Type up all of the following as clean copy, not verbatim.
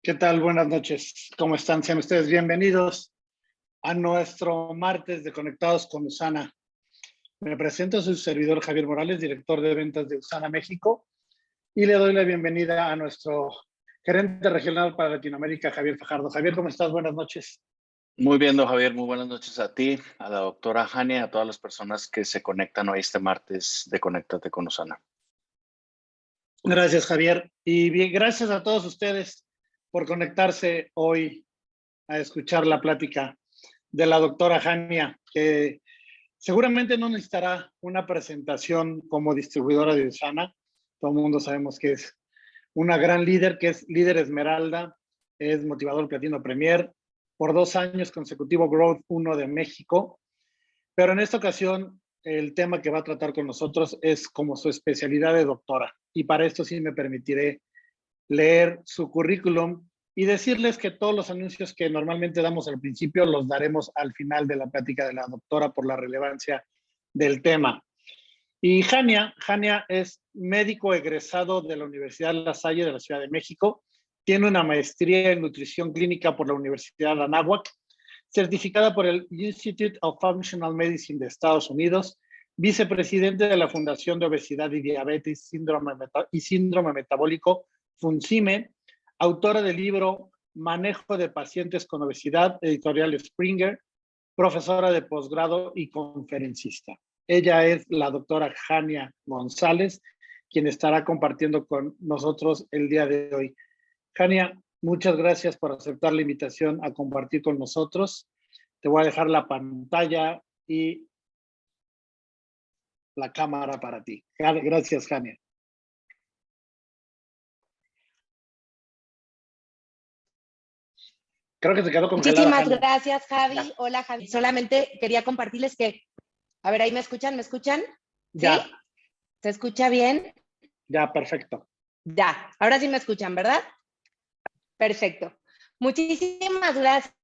¿Qué tal? Buenas noches. ¿Cómo están? Sean ustedes bienvenidos a nuestro martes de Conectados con Usana. Me presento, soy su servidor Javier Morales, director de ventas de Usana México, y le doy la bienvenida a nuestro gerente regional para Latinoamérica, Javier Fajardo. Javier, ¿cómo estás? Buenas noches. Muy bien, don Javier, muy buenas noches a ti, a la doctora Jania, a todas las personas que se conectan hoy este martes de Conéctate con Usana. Gracias, Javier. Y bien, gracias a todos ustedes por conectarse hoy a escuchar la plática de la doctora Jania, que seguramente no necesitará una presentación como distribuidora de Usana. Todo el mundo sabemos que es una gran líder, que es líder Esmeralda, es motivador Platino Premier, por 2 años consecutivos Growth 1 de México. Pero en esta ocasión, el tema que va a tratar con nosotros es como su especialidad de doctora. Y para esto sí me permitiré leer su currículum y decirles que todos los anuncios que normalmente damos al principio los daremos al final de la plática de la doctora por la relevancia del tema. Y Jania es médico egresado de la Universidad La Salle de la Ciudad de México, tiene una maestría en nutrición clínica por la Universidad de Anáhuac, certificada por el Institute of Functional Medicine de Estados Unidos, vicepresidente de la Fundación de Obesidad y Diabetes y Síndrome Metabólico, FUNCIME, autora del libro Manejo de Pacientes con Obesidad, editorial Springer, profesora de posgrado y conferencista. Ella es la doctora Jania González, quien estará compartiendo con nosotros el día de hoy. Jania, muchas gracias por aceptar la invitación a compartir con nosotros. Te voy a dejar la pantalla y la cámara para ti. Gracias, Jania. Creo que se quedó congelada. Muchísimas gracias, Javi. Ya. Hola, Javi. Solamente quería compartirles que, a ver, ahí me escuchan, ¿me escuchan? Ya. ¿Sí? ¿Se escucha bien? Ya, perfecto. Ya, ahora sí me escuchan, ¿verdad? Perfecto. Muchísimas gracias,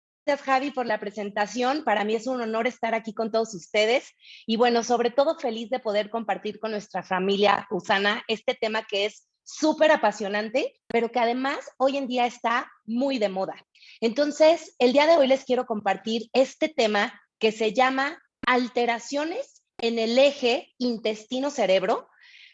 Javi, por la presentación. Para mí es un honor estar aquí con todos ustedes y bueno, sobre todo feliz de poder compartir con nuestra familia Usana este tema que es súper apasionante, pero que además hoy en día está muy de moda. Entonces, el día de hoy les quiero compartir este tema que se llama alteraciones en el eje intestino-cerebro.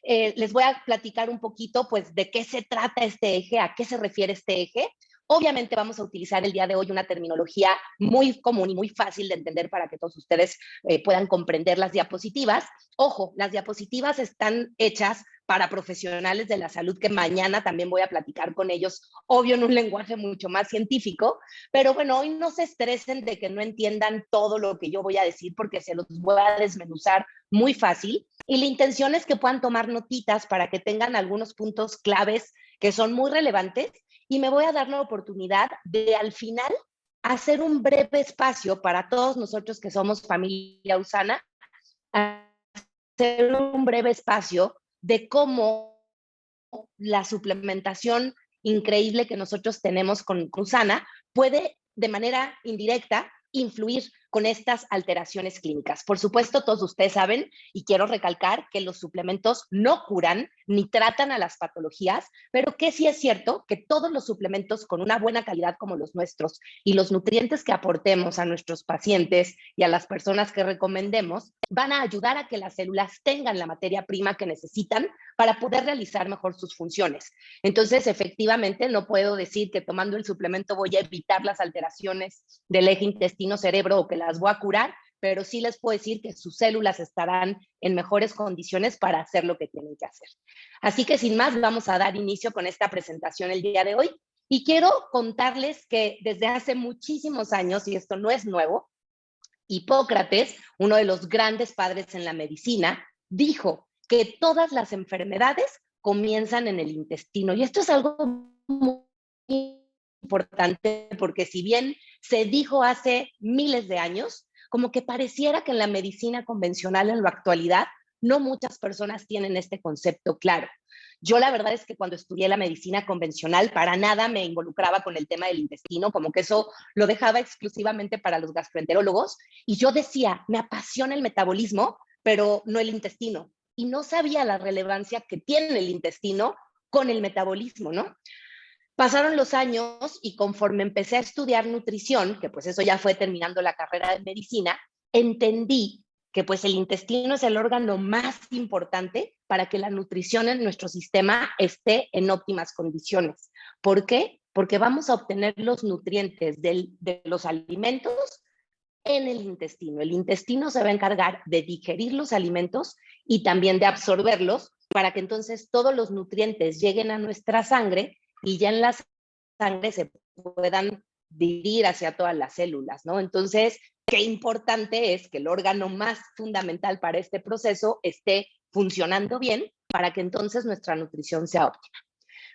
Les voy a platicar un poquito, pues, de qué se trata este eje, a qué se refiere este eje. Obviamente vamos a utilizar el día de hoy una terminología muy común y muy fácil de entender para que todos ustedes puedan comprender las diapositivas. Ojo, las diapositivas están hechas para profesionales de la salud que mañana también voy a platicar con ellos, obvio en un lenguaje mucho más científico, pero bueno, hoy no se estresen de que no entiendan todo lo que yo voy a decir porque se los voy a desmenuzar muy fácil y la intención es que puedan tomar notitas para que tengan algunos puntos claves que son muy relevantes y me voy a dar la oportunidad de al final hacer un breve espacio para todos nosotros que somos familia Usana, hacer un breve espacio de cómo la suplementación increíble que nosotros tenemos con Usana puede de manera indirecta influir con estas alteraciones clínicas. Por supuesto, todos ustedes saben, y quiero recalcar que los suplementos no curan ni tratan a las patologías, pero que sí es cierto que todos los suplementos con una buena calidad como los nuestros y los nutrientes que aportemos a nuestros pacientes y a las personas que recomendemos van a ayudar a que las células tengan la materia prima que necesitan para poder realizar mejor sus funciones. Entonces, efectivamente, no puedo decir que tomando el suplemento voy a evitar las alteraciones del eje intestino-cerebro o que las voy a curar, pero sí les puedo decir que sus células estarán en mejores condiciones para hacer lo que tienen que hacer. Así que sin más, vamos a dar inicio con esta presentación el día de hoy. Y quiero contarles que desde hace muchísimos años, y esto no es nuevo, Hipócrates, uno de los grandes padres en la medicina, dijo que todas las enfermedades comienzan en el intestino. Y esto es algo muy importante porque si bien se dijo hace miles de años, como que pareciera que en la medicina convencional en la actualidad no muchas personas tienen este concepto claro. Yo la verdad es que cuando estudié la medicina convencional para nada me involucraba con el tema del intestino, como que eso lo dejaba exclusivamente para los gastroenterólogos y yo decía, me apasiona el metabolismo, pero no el intestino. Y no sabía la relevancia que tiene el intestino con el metabolismo, ¿no? Pasaron los años y conforme empecé a estudiar nutrición, que pues eso ya fue terminando la carrera de medicina, entendí que pues el intestino es el órgano más importante para que la nutrición en nuestro sistema esté en óptimas condiciones. ¿Por qué? Porque vamos a obtener los nutrientes de los alimentos en el intestino. El intestino se va a encargar de digerir los alimentos y también de absorberlos para que entonces todos los nutrientes lleguen a nuestra sangre y ya en la sangre se puedan dividir hacia todas las células, ¿no? Entonces, qué importante es que el órgano más fundamental para este proceso esté funcionando bien para que entonces nuestra nutrición sea óptima.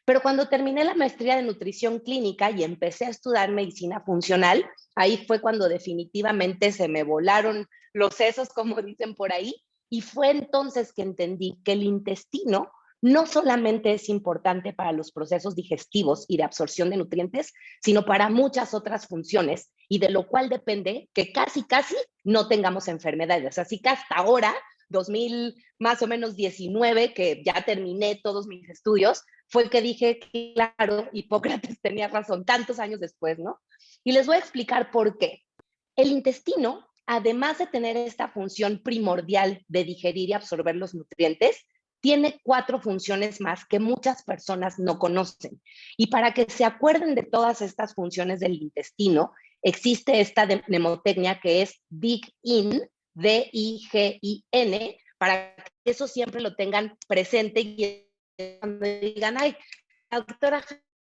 Pero cuando terminé la maestría de nutrición clínica y empecé a estudiar medicina funcional, ahí fue cuando definitivamente se me volaron los sesos, como dicen por ahí, y fue entonces que entendí que el intestino no solamente es importante para los procesos digestivos y de absorción de nutrientes, sino para muchas otras funciones, y de lo cual depende que casi no tengamos enfermedades. Así que hasta ahora, 2000 más o menos 19, que ya terminé todos mis estudios, fue que dije, claro, Hipócrates tenía razón tantos años después, ¿no? Y les voy a explicar por qué. El intestino, además de tener esta función primordial de digerir y absorber los nutrientes, tiene 4 funciones más que muchas personas no conocen. Y para que se acuerden de todas estas funciones del intestino, existe esta mnemotecnia que es DIGIN, D-I-G-I-N, para que eso siempre lo tengan presente y cuando digan, ay, la doctora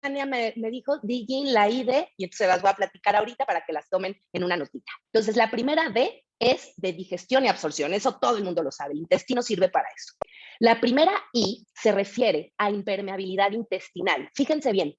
Jania me dijo DIGIN, la ID, y entonces las voy a platicar ahorita para que las tomen en una notita. Entonces, la primera D es de digestión y absorción, eso todo el mundo lo sabe, el intestino sirve para eso. La primera I se refiere a impermeabilidad intestinal. Fíjense bien,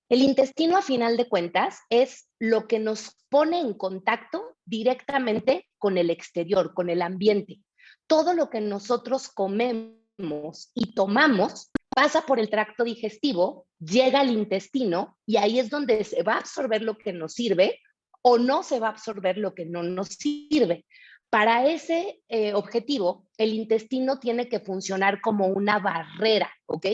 el intestino a final de cuentas es lo que nos pone en contacto directamente con el exterior, con el ambiente. Todo lo que nosotros comemos y tomamos pasa por el tracto digestivo, llega al intestino y ahí es donde se va a absorber lo que nos sirve o no se va a absorber lo que no nos sirve. Para ese objetivo, el intestino tiene que funcionar como una barrera, ¿ok?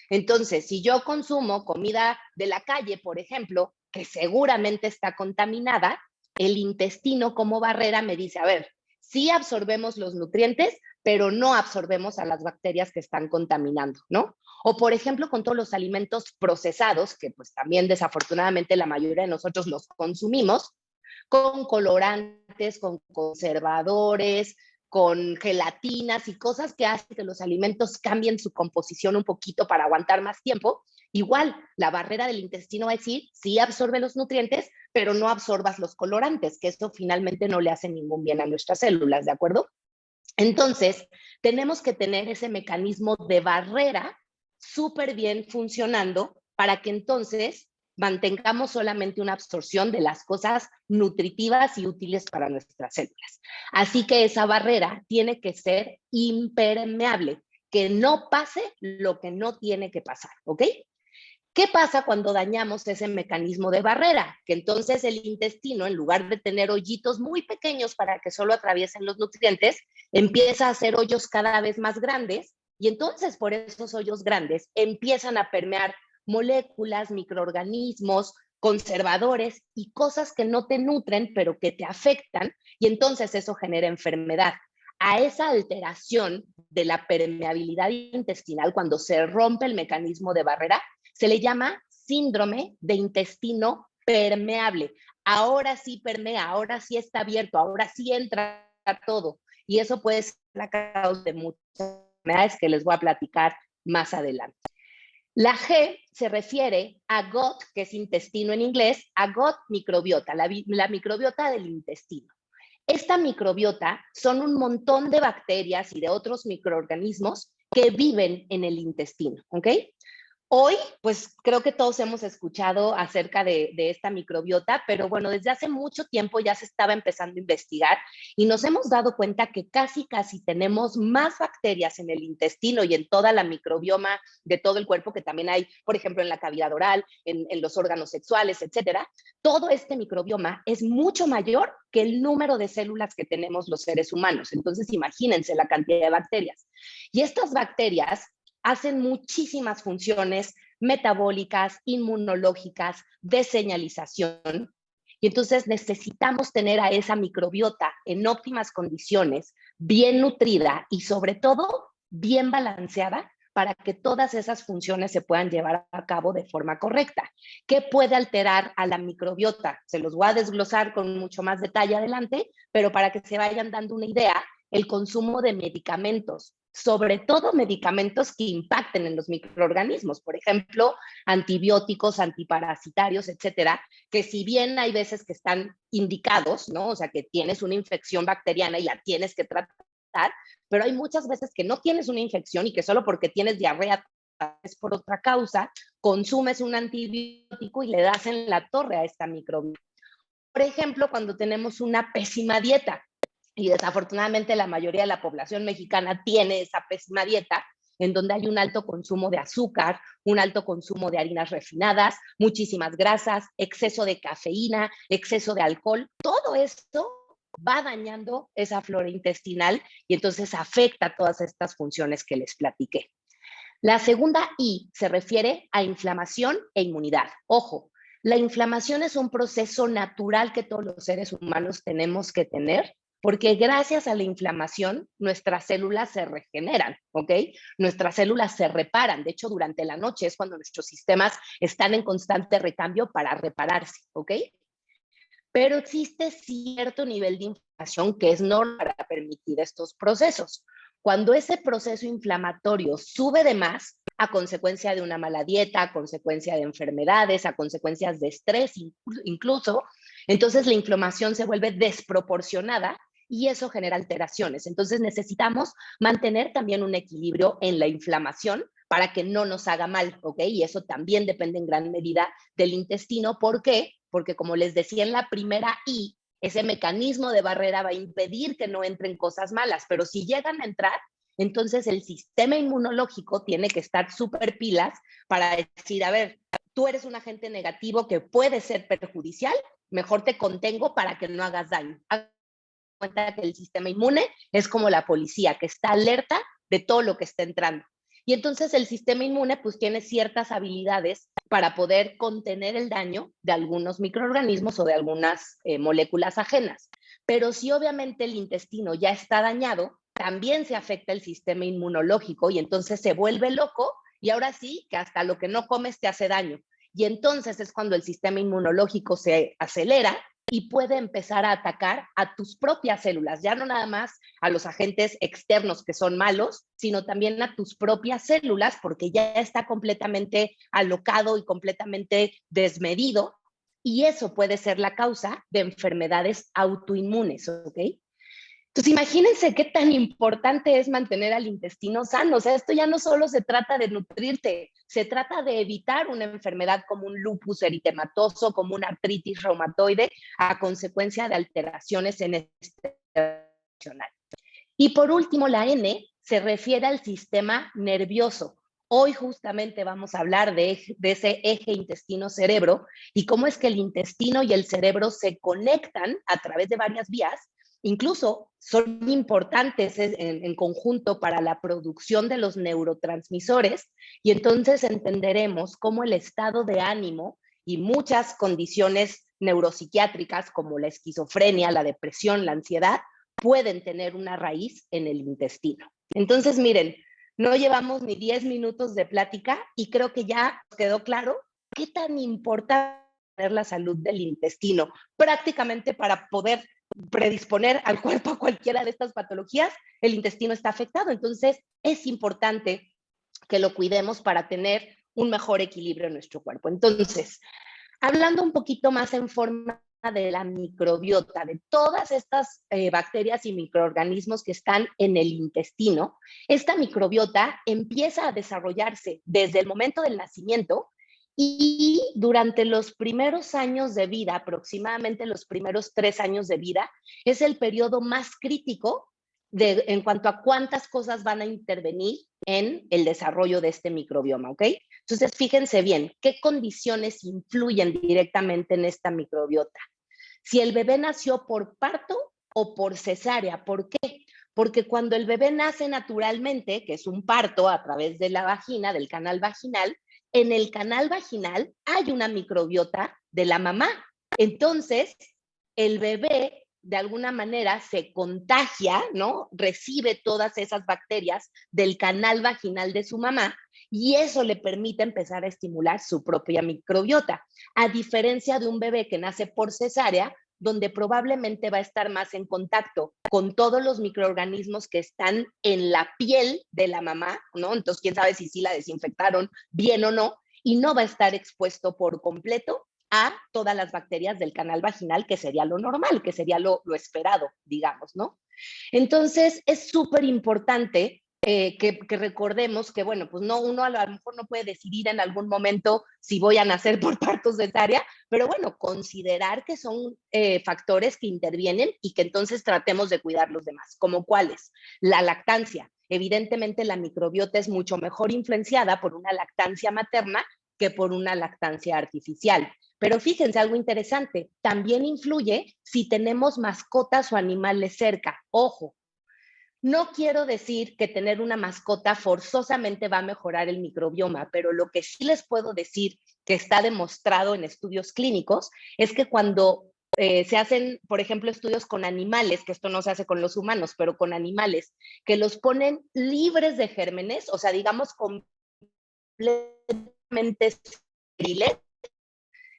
Entonces, si yo consumo comida de la calle, por ejemplo, que seguramente está contaminada, el intestino como barrera me dice, a ver, sí absorbemos los nutrientes, pero no absorbemos a las bacterias que están contaminando, ¿no? O, por ejemplo, con todos los alimentos procesados, que pues también desafortunadamente la mayoría de nosotros los consumimos, con colorantes, con conservadores, con gelatinas y cosas que hacen que los alimentos cambien su composición un poquito para aguantar más tiempo. Igual, la barrera del intestino va a decir, sí absorbe los nutrientes, pero no absorbas los colorantes, que eso finalmente no le hace ningún bien a nuestras células, ¿de acuerdo? Entonces, tenemos que tener ese mecanismo de barrera súper bien funcionando para que entonces mantengamos solamente una absorción de las cosas nutritivas y útiles para nuestras células. Así que esa barrera tiene que ser impermeable, que no pase lo que no tiene que pasar, ¿ok? ¿Qué pasa cuando dañamos ese mecanismo de barrera? Que entonces el intestino, en lugar de tener hoyitos muy pequeños para que solo atraviesen los nutrientes, empieza a hacer hoyos cada vez más grandes y entonces por esos hoyos grandes empiezan a permear moléculas, microorganismos, conservadores y cosas que no te nutren pero que te afectan y entonces eso genera enfermedad. A esa alteración de la permeabilidad intestinal, cuando se rompe el mecanismo de barrera, se le llama síndrome de intestino permeable. Ahora sí permea, ahora sí está abierto, ahora sí entra todo. Y eso puede ser la causa de muchas enfermedades que les voy a platicar más adelante. La G se refiere a gut, que es intestino en inglés, a gut microbiota, la microbiota del intestino. Esta microbiota son un montón de bacterias y de otros microorganismos que viven en el intestino, ¿ok? Hoy, pues creo que todos hemos escuchado acerca de esta microbiota, pero bueno, desde hace mucho tiempo ya se estaba empezando a investigar y nos hemos dado cuenta que casi tenemos más bacterias en el intestino y en toda la microbioma de todo el cuerpo, que también hay, por ejemplo, en la cavidad oral, en los órganos sexuales, etcétera. Todo este microbioma es mucho mayor que el número de células que tenemos los seres humanos. Entonces, imagínense la cantidad de bacterias. Y estas bacterias hacen muchísimas funciones metabólicas, inmunológicas, de señalización. Y entonces necesitamos tener a esa microbiota en óptimas condiciones, bien nutrida y sobre todo bien balanceada para que todas esas funciones se puedan llevar a cabo de forma correcta. ¿Qué puede alterar a la microbiota? Se los voy a desglosar con mucho más detalle adelante, pero para que se vayan dando una idea, el consumo de medicamentos, sobre todo medicamentos que impacten en los microorganismos, por ejemplo, antibióticos, antiparasitarios, etcétera, que si bien hay veces que están indicados, ¿no? O sea, que tienes una infección bacteriana y la tienes que tratar, pero hay muchas veces que no tienes una infección y que solo porque tienes diarrea es por otra causa, consumes un antibiótico y le das en la torre a esta microbiota. Por ejemplo, cuando tenemos una pésima dieta, y desafortunadamente la mayoría de la población mexicana tiene esa pésima dieta, en donde hay un alto consumo de azúcar, un alto consumo de harinas refinadas, muchísimas grasas, exceso de cafeína, exceso de alcohol, todo esto va dañando esa flora intestinal y entonces afecta todas estas funciones que les platiqué. La segunda I se refiere a inflamación e inmunidad. Ojo, la inflamación es un proceso natural que todos los seres humanos tenemos que tener, porque gracias a la inflamación nuestras células se regeneran, ¿ok? Nuestras células se reparan. De hecho, durante la noche es cuando nuestros sistemas están en constante recambio para repararse, ¿ok? Pero existe cierto nivel de inflamación que es normal para permitir estos procesos. Cuando ese proceso inflamatorio sube de más, a consecuencia de una mala dieta, a consecuencia de enfermedades, a consecuencias de estrés incluso, entonces la inflamación se vuelve desproporcionada y eso genera alteraciones. Entonces necesitamos mantener también un equilibrio en la inflamación para que no nos haga mal, ¿ok? Y eso también depende en gran medida del intestino. ¿Por qué? Porque como les decía en la primera I, ese mecanismo de barrera va a impedir que no entren cosas malas, pero si llegan a entrar, entonces el sistema inmunológico tiene que estar súper pilas para decir, a ver, tú eres un agente negativo que puede ser perjudicial, mejor te contengo para que no hagas daño. Haz cuenta que el sistema inmune es como la policía, que está alerta de todo lo que está entrando. Y entonces el sistema inmune pues tiene ciertas habilidades para poder contener el daño de algunos microorganismos o de algunas moléculas ajenas. Pero si obviamente el intestino ya está dañado, también se afecta el sistema inmunológico y entonces se vuelve loco y ahora sí que hasta lo que no comes te hace daño. Y entonces es cuando el sistema inmunológico se acelera y puede empezar a atacar a tus propias células, ya no nada más a los agentes externos que son malos, sino también a tus propias células, porque ya está completamente alocado y completamente desmedido, y eso puede ser la causa de enfermedades autoinmunes, ¿ok? Entonces, imagínense qué tan importante es mantener al intestino sano. O sea, esto ya no solo se trata de nutrirte, se trata de evitar una enfermedad como un lupus eritematoso, como una artritis reumatoide, a consecuencia de alteraciones en este funcional. Y por último, la N se refiere al sistema nervioso. Hoy justamente vamos a hablar de ese eje intestino-cerebro y cómo es que el intestino y el cerebro se conectan a través de varias vías. Incluso son importantes en conjunto para la producción de los neurotransmisores y entonces entenderemos cómo el estado de ánimo y muchas condiciones neuropsiquiátricas como la esquizofrenia, la depresión, la ansiedad, pueden tener una raíz en el intestino. Entonces, miren, no llevamos ni 10 minutos de plática y creo que ya quedó claro qué tan importante es la salud del intestino, prácticamente para poder predisponer al cuerpo a cualquiera de estas patologías, el intestino está afectado. Entonces, es importante que lo cuidemos para tener un mejor equilibrio en nuestro cuerpo. Entonces, hablando un poquito más en forma de la microbiota, de todas estas bacterias y microorganismos que están en el intestino, esta microbiota empieza a desarrollarse desde el momento del nacimiento y durante los primeros años de vida, aproximadamente los primeros 3 años de vida, es el periodo más crítico en cuanto a cuántas cosas van a intervenir en el desarrollo de este microbioma, ¿ok? Entonces, fíjense bien, ¿qué condiciones influyen directamente en esta microbiota? Si el bebé nació por parto o por cesárea, ¿por qué? Porque cuando el bebé nace naturalmente, que es un parto a través de la vagina, del canal vaginal, en el canal vaginal hay una microbiota de la mamá. Entonces, el bebé de alguna manera se contagia, ¿no? Recibe todas esas bacterias del canal vaginal de su mamá y eso le permite empezar a estimular su propia microbiota, a diferencia de un bebé que nace por cesárea, donde probablemente va a estar más en contacto con todos los microorganismos que están en la piel de la mamá, ¿no? Entonces, quién sabe si sí la desinfectaron bien o no, y no va a estar expuesto por completo a todas las bacterias del canal vaginal, que sería lo normal, que sería lo esperado, digamos, ¿no? Entonces, es súper importante que recordemos que, bueno, pues no, uno a lo mejor no puede decidir en algún momento si voy a nacer por parto cesárea, pero bueno, considerar que son factores que intervienen y que entonces tratemos de cuidar los demás. ¿Como cuáles? La lactancia. Evidentemente, la microbiota es mucho mejor influenciada por una lactancia materna que por una lactancia artificial. Pero fíjense, algo interesante, también influye si tenemos mascotas o animales cerca. Ojo, no quiero decir que tener una mascota forzosamente va a mejorar el microbioma, pero lo que sí les puedo decir que está demostrado en estudios clínicos es que cuando se hacen, por ejemplo, estudios con animales, que esto no se hace con los humanos, pero con animales, que los ponen libres de gérmenes, o sea, digamos completamente estériles,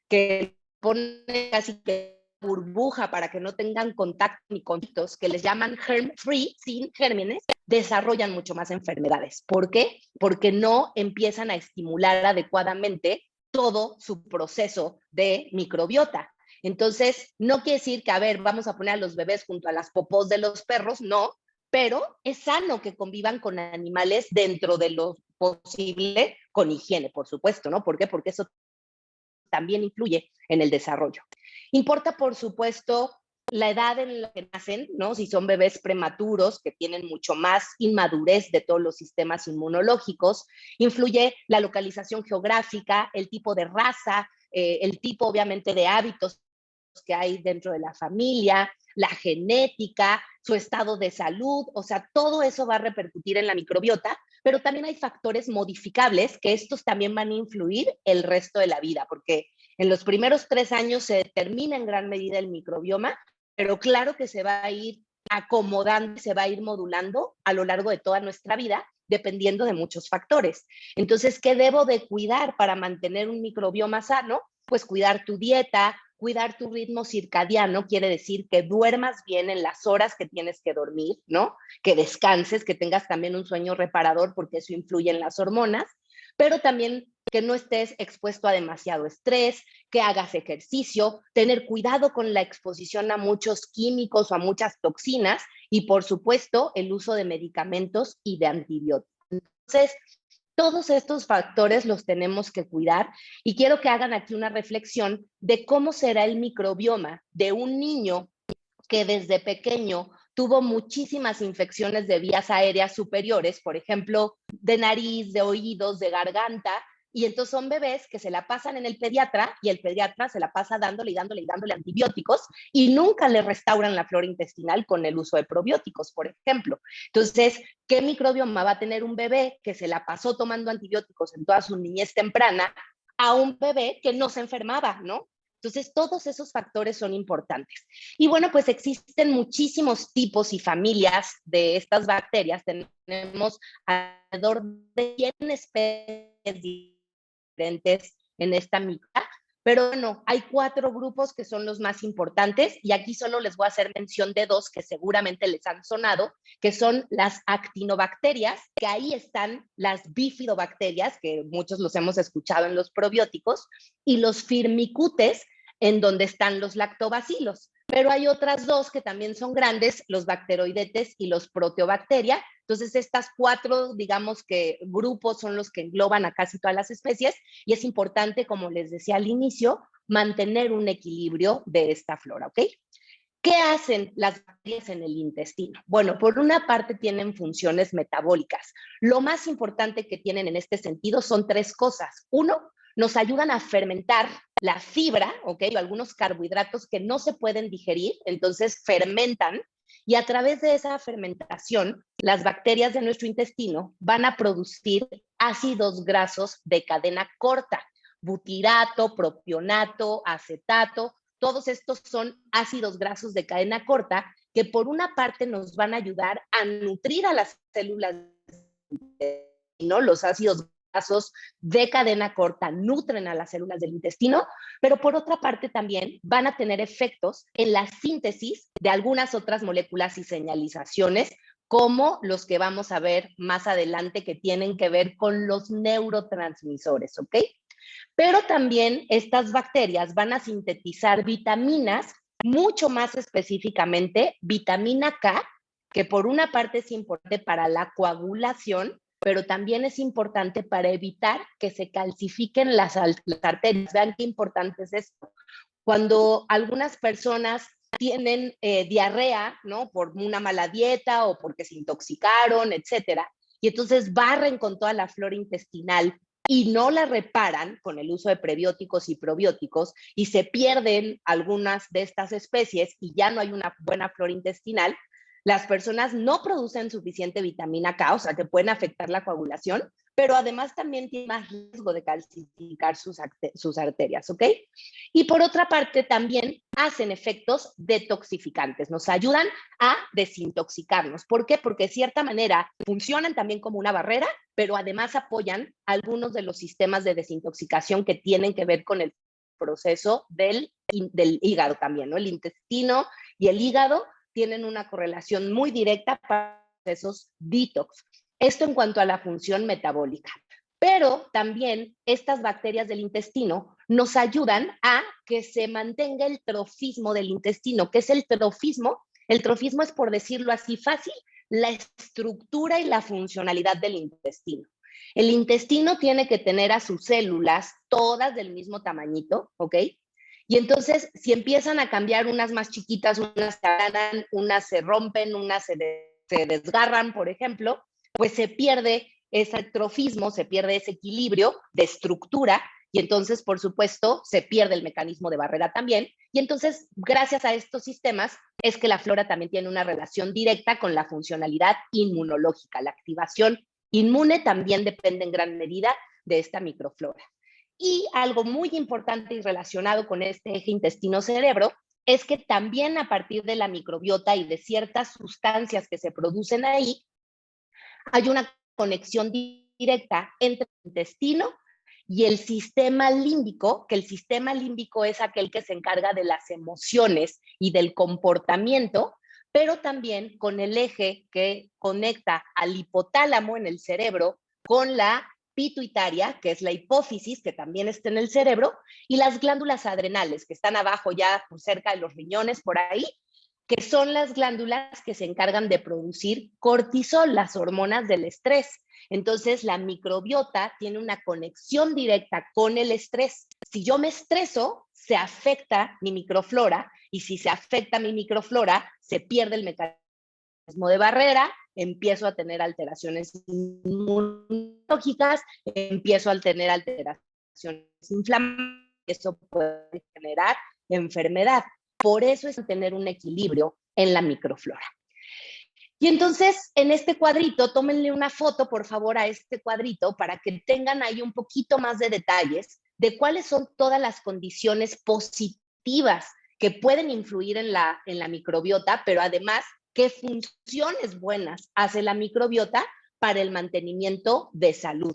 que ponen casi que burbuja para que no tengan contacto ni conflictos, que les llaman germ-free, sin gérmenes, desarrollan mucho más enfermedades. ¿Por qué? Porque no empiezan a estimular adecuadamente todo su proceso de microbiota. Entonces, no quiere decir que, a ver, vamos a poner a los bebés junto a las popós de los perros, no, pero es sano que convivan con animales dentro de lo posible, con higiene, por supuesto, ¿no? ¿Por qué? Porque eso también influye en el desarrollo. Importa, por supuesto, la edad en la que nacen, ¿no? Si son bebés prematuros que tienen mucho más inmadurez de todos los sistemas inmunológicos, influye la localización geográfica, el tipo de raza, el tipo obviamente de hábitos que hay dentro de la familia, la genética, su estado de salud, o sea, todo eso va a repercutir en la microbiota, pero también hay factores modificables que estos también van a influir el resto de la vida, porque en los primeros 3 años se determina en gran medida el microbioma, pero claro que se va a ir acomodando, se va a ir modulando a lo largo de toda nuestra vida, dependiendo de muchos factores. Entonces, ¿qué debo de cuidar para mantener un microbioma sano? Pues cuidar tu dieta, cuidar tu ritmo circadiano, quiere decir que duermas bien en las horas que tienes que dormir, ¿no? Que descanses, que tengas también un sueño reparador, porque eso influye en las hormonas, pero también que no estés expuesto a demasiado estrés, que hagas ejercicio, tener cuidado con la exposición a muchos químicos o a muchas toxinas y, por supuesto, el uso de medicamentos y de antibióticos. Entonces, todos estos factores los tenemos que cuidar y quiero que hagan aquí una reflexión de cómo será el microbioma de un niño que desde pequeño tuvo muchísimas infecciones de vías aéreas superiores, por ejemplo, de nariz, de oídos, de garganta, y entonces son bebés que se la pasan en el pediatra y el pediatra se la pasa dándole antibióticos y nunca le restauran la flora intestinal con el uso de probióticos, por ejemplo. Entonces, ¿qué microbioma va a tener un bebé que se la pasó tomando antibióticos en toda su niñez temprana a un bebé que no se enfermaba, ¿no? Entonces, todos esos factores son importantes. Y bueno, pues existen muchísimos tipos y familias de estas bacterias. Tenemos alrededor de 100 especies diferentes en esta mitad, pero bueno, hay 4 grupos que son los más importantes y aquí solo les voy a hacer mención de 2 que seguramente les han sonado, que son las actinobacterias, que ahí están las bifidobacterias, que muchos los hemos escuchado en los probióticos, y los firmicutes, en donde están los lactobacilos. Pero hay otras 2 que también son grandes, los bacteroidetes y los proteobacteria. Entonces, estas 4, digamos que grupos son los que engloban a casi todas las especies y es importante, como les decía al inicio, mantener un equilibrio de esta flora, ¿ok? ¿Qué hacen las bacterias en el intestino? Bueno, por una parte tienen funciones metabólicas. Lo más importante que tienen en este sentido son 3 cosas. 1, nos ayudan a fermentar la fibra, ¿ok? O algunos carbohidratos que no se pueden digerir, entonces fermentan y a través de esa fermentación, las bacterias de nuestro intestino van a producir ácidos grasos de cadena corta, butirato, propionato, acetato. Todos estos son ácidos grasos de cadena corta que por una parte nos van a ayudar a nutrir a las células, ¿no? Los ácidos grasos de cadena corta nutren a las células del intestino, pero por otra parte también van a tener efectos en la síntesis de algunas otras moléculas y señalizaciones, como los que vamos a ver más adelante que tienen que ver con los neurotransmisores, ¿ok? Pero también estas bacterias van a sintetizar vitaminas, mucho más específicamente vitamina K, que por una parte es importante para la coagulación, pero también es importante para evitar que se calcifiquen las arterias. Vean qué importante es esto. Cuando algunas personas tienen diarrea, ¿no? Por una mala dieta o porque se intoxicaron, etcétera, y entonces barren con toda la flora intestinal y no la reparan con el uso de prebióticos y probióticos y se pierden algunas de estas especies y ya no hay una buena flora intestinal, las personas no producen suficiente vitamina K, o sea, que pueden afectar la coagulación, pero además también tienen más riesgo de calcificar sus arterias, ¿ok? Y por otra parte, también hacen efectos detoxificantes, nos ayudan a desintoxicarnos. ¿Por qué? Porque de cierta manera funcionan también como una barrera, pero además apoyan algunos de los sistemas de desintoxicación que tienen que ver con el proceso del hígado también, ¿no? El intestino y el hígado tienen una correlación muy directa para esos detox. Esto en cuanto a la función metabólica. Pero también estas bacterias del intestino nos ayudan a que se mantenga el trofismo del intestino. ¿Qué es el trofismo? El trofismo es, por decirlo así fácil, la estructura y la funcionalidad del intestino. El intestino tiene que tener a sus células todas del mismo tamañito, ¿ok? Y entonces, si empiezan a cambiar unas más chiquitas, unas se ganan, unas se rompen, unas se desgarran, por ejemplo, pues se pierde ese trofismo, se pierde ese equilibrio de estructura y entonces, por supuesto, se pierde el mecanismo de barrera también. Y entonces, gracias a estos sistemas, es que la flora también tiene una relación directa con la funcionalidad inmunológica. La activación inmune también depende en gran medida de esta microflora. Y algo muy importante y relacionado con este eje intestino-cerebro es que también a partir de la microbiota y de ciertas sustancias que se producen ahí, hay una conexión directa entre el intestino y el sistema límbico, que el sistema límbico es aquel que se encarga de las emociones y del comportamiento, pero también con el eje que conecta al hipotálamo en el cerebro con la pituitaria, que es la hipófisis, que también está en el cerebro, y las glándulas adrenales, que están abajo ya cerca de los riñones, por ahí, que son las glándulas que se encargan de producir cortisol, las hormonas del estrés. Entonces, la microbiota tiene una conexión directa con el estrés. Si yo me estreso, se afecta mi microflora, y si se afecta mi microflora, se pierde el mecanismo de barrera, empiezo a tener alteraciones inmunológicas, empiezo a tener alteraciones inflamatorias, eso puede generar enfermedad. Por eso es tener un equilibrio en la microflora. Y entonces, en este cuadrito, tómenle una foto, por favor, a este cuadrito para que tengan ahí un poquito más de detalles de cuáles son todas las condiciones positivas que pueden influir en la microbiota, pero además, qué funciones buenas hace la microbiota para el mantenimiento de salud.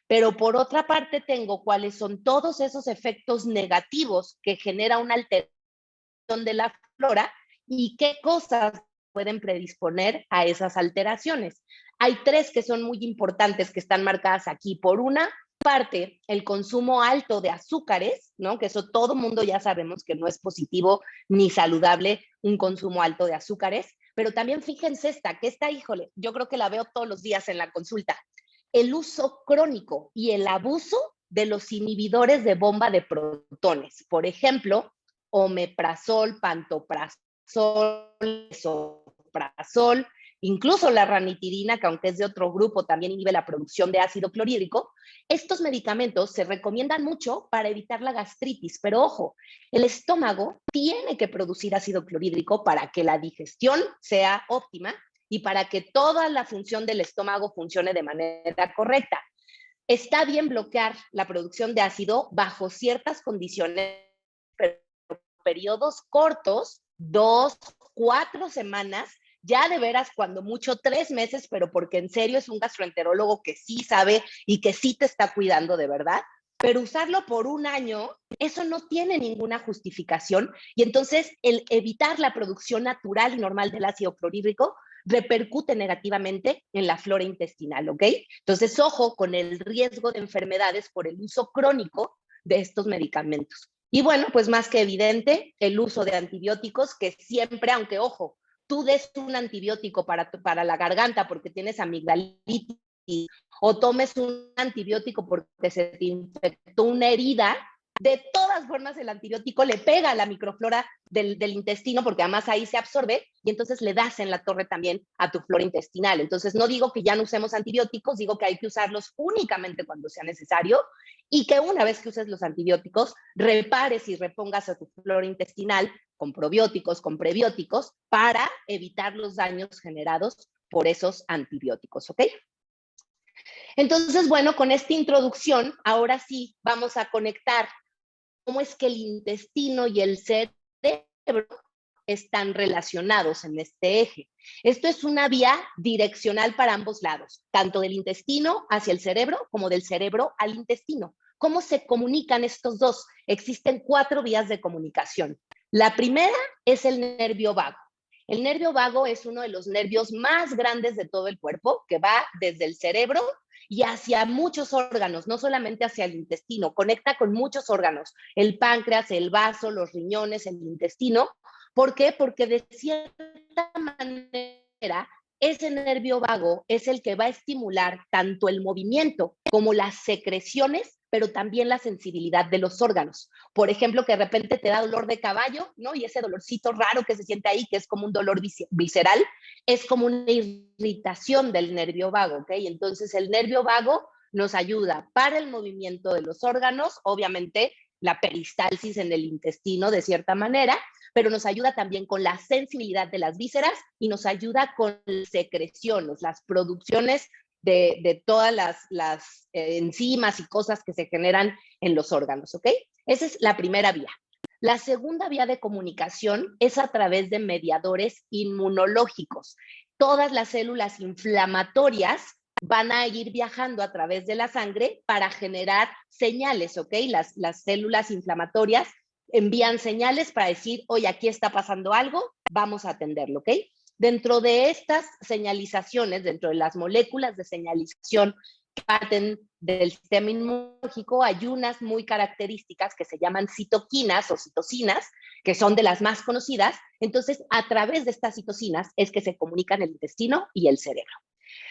Pero por otra parte, tengo cuáles son todos esos efectos negativos que genera una alteración de la flora y qué cosas pueden predisponer a esas alteraciones. Hay tres que son muy importantes que están marcadas aquí. Por una parte, el consumo alto de azúcares, ¿no? Que eso todo mundo ya sabemos que no es positivo ni saludable un consumo alto de azúcares, pero también fíjense esta, híjole, yo creo que la veo todos los días en la consulta. El uso crónico y el abuso de los inhibidores de bomba de protones. Por ejemplo, omeprazol, pantoprazol, esomeprazol, incluso la ranitidina, que aunque es de otro grupo, también inhibe la producción de ácido clorhídrico. Estos medicamentos se recomiendan mucho para evitar la gastritis, pero ojo, el estómago tiene que producir ácido clorhídrico para que la digestión sea óptima y para que toda la función del estómago funcione de manera correcta. está bien bloquear la producción de ácido bajo ciertas condiciones, pero periodos cortos, 2, 4 semanas, ya de veras cuando mucho 3 meses, pero porque en serio es un gastroenterólogo que sí sabe y que sí te está cuidando de verdad. Pero usarlo por 1 año, eso no tiene ninguna justificación. Y entonces el evitar la producción natural y normal del ácido clorhídrico repercute negativamente en la flora intestinal, ¿ok? Entonces, ojo con el riesgo de enfermedades por el uso crónico de estos medicamentos. Y bueno, pues más que evidente, el uso de antibióticos que siempre, aunque ojo, tú des un antibiótico para la garganta porque tienes amigdalitis o tomes un antibiótico porque se te infectó una herida, de todas formas el antibiótico le pega a la microflora del intestino porque además ahí se absorbe y entonces le das en la torre también a tu flora intestinal. Entonces no digo que ya no usemos antibióticos, digo que hay que usarlos únicamente cuando sea necesario y que una vez que uses los antibióticos repares y repongas a tu flora intestinal con probióticos, con prebióticos para evitar los daños generados por esos antibióticos, ¿ok? Entonces, bueno, con esta introducción, ahora sí vamos a conectar cómo es que el intestino y el cerebro están relacionados en este eje. Esto es una vía direccional para ambos lados, tanto del intestino hacia el cerebro como del cerebro al intestino. ¿Cómo se comunican estos dos? Existen 4 vías de comunicación. La primera es el nervio vago. El nervio vago es uno de los nervios más grandes de todo el cuerpo, que va desde el cerebro y hacia muchos órganos, no solamente hacia el intestino, conecta con muchos órganos, el páncreas, el vaso, los riñones, el intestino. ¿Por qué? Porque de cierta manera ese nervio vago es el que va a estimular tanto el movimiento como las secreciones, pero también la sensibilidad de los órganos. Por ejemplo, que de repente te da dolor de caballo, ¿no? Y ese dolorcito raro que se siente ahí, que es como un dolor visceral, es como una irritación del nervio vago, ¿ok? Entonces el nervio vago nos ayuda para el movimiento de los órganos, obviamente la peristalsis en el intestino de cierta manera, pero nos ayuda también con la sensibilidad de las vísceras y nos ayuda con las secreciones, las producciones de todas las enzimas y cosas que se generan en los órganos, ¿ok? Esa es la primera vía. La segunda vía de comunicación es a través de mediadores inmunológicos. Todas las células inflamatorias van a ir viajando a través de la sangre para generar señales, ¿ok? Las células inflamatorias envían señales para decir, oye, aquí está pasando algo, vamos a atenderlo, ¿ok? Dentro de estas señalizaciones, dentro de las moléculas de señalización que parten del sistema inmunológico, hay unas muy características que se llaman citoquinas o citocinas, que son de las más conocidas. Entonces, a través de estas citocinas es que se comunican el intestino y el cerebro.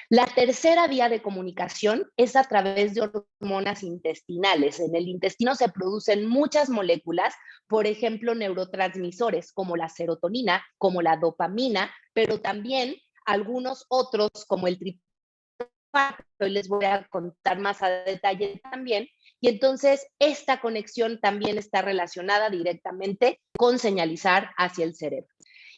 La tercera vía de comunicación es a través de hormonas intestinales. En el intestino se producen muchas moléculas, por ejemplo, neurotransmisores como la serotonina, como la dopamina, pero también algunos otros como el triptófano. Hoy les voy a contar más a detalle también. Y entonces esta conexión también está relacionada directamente con señalizar hacia el cerebro.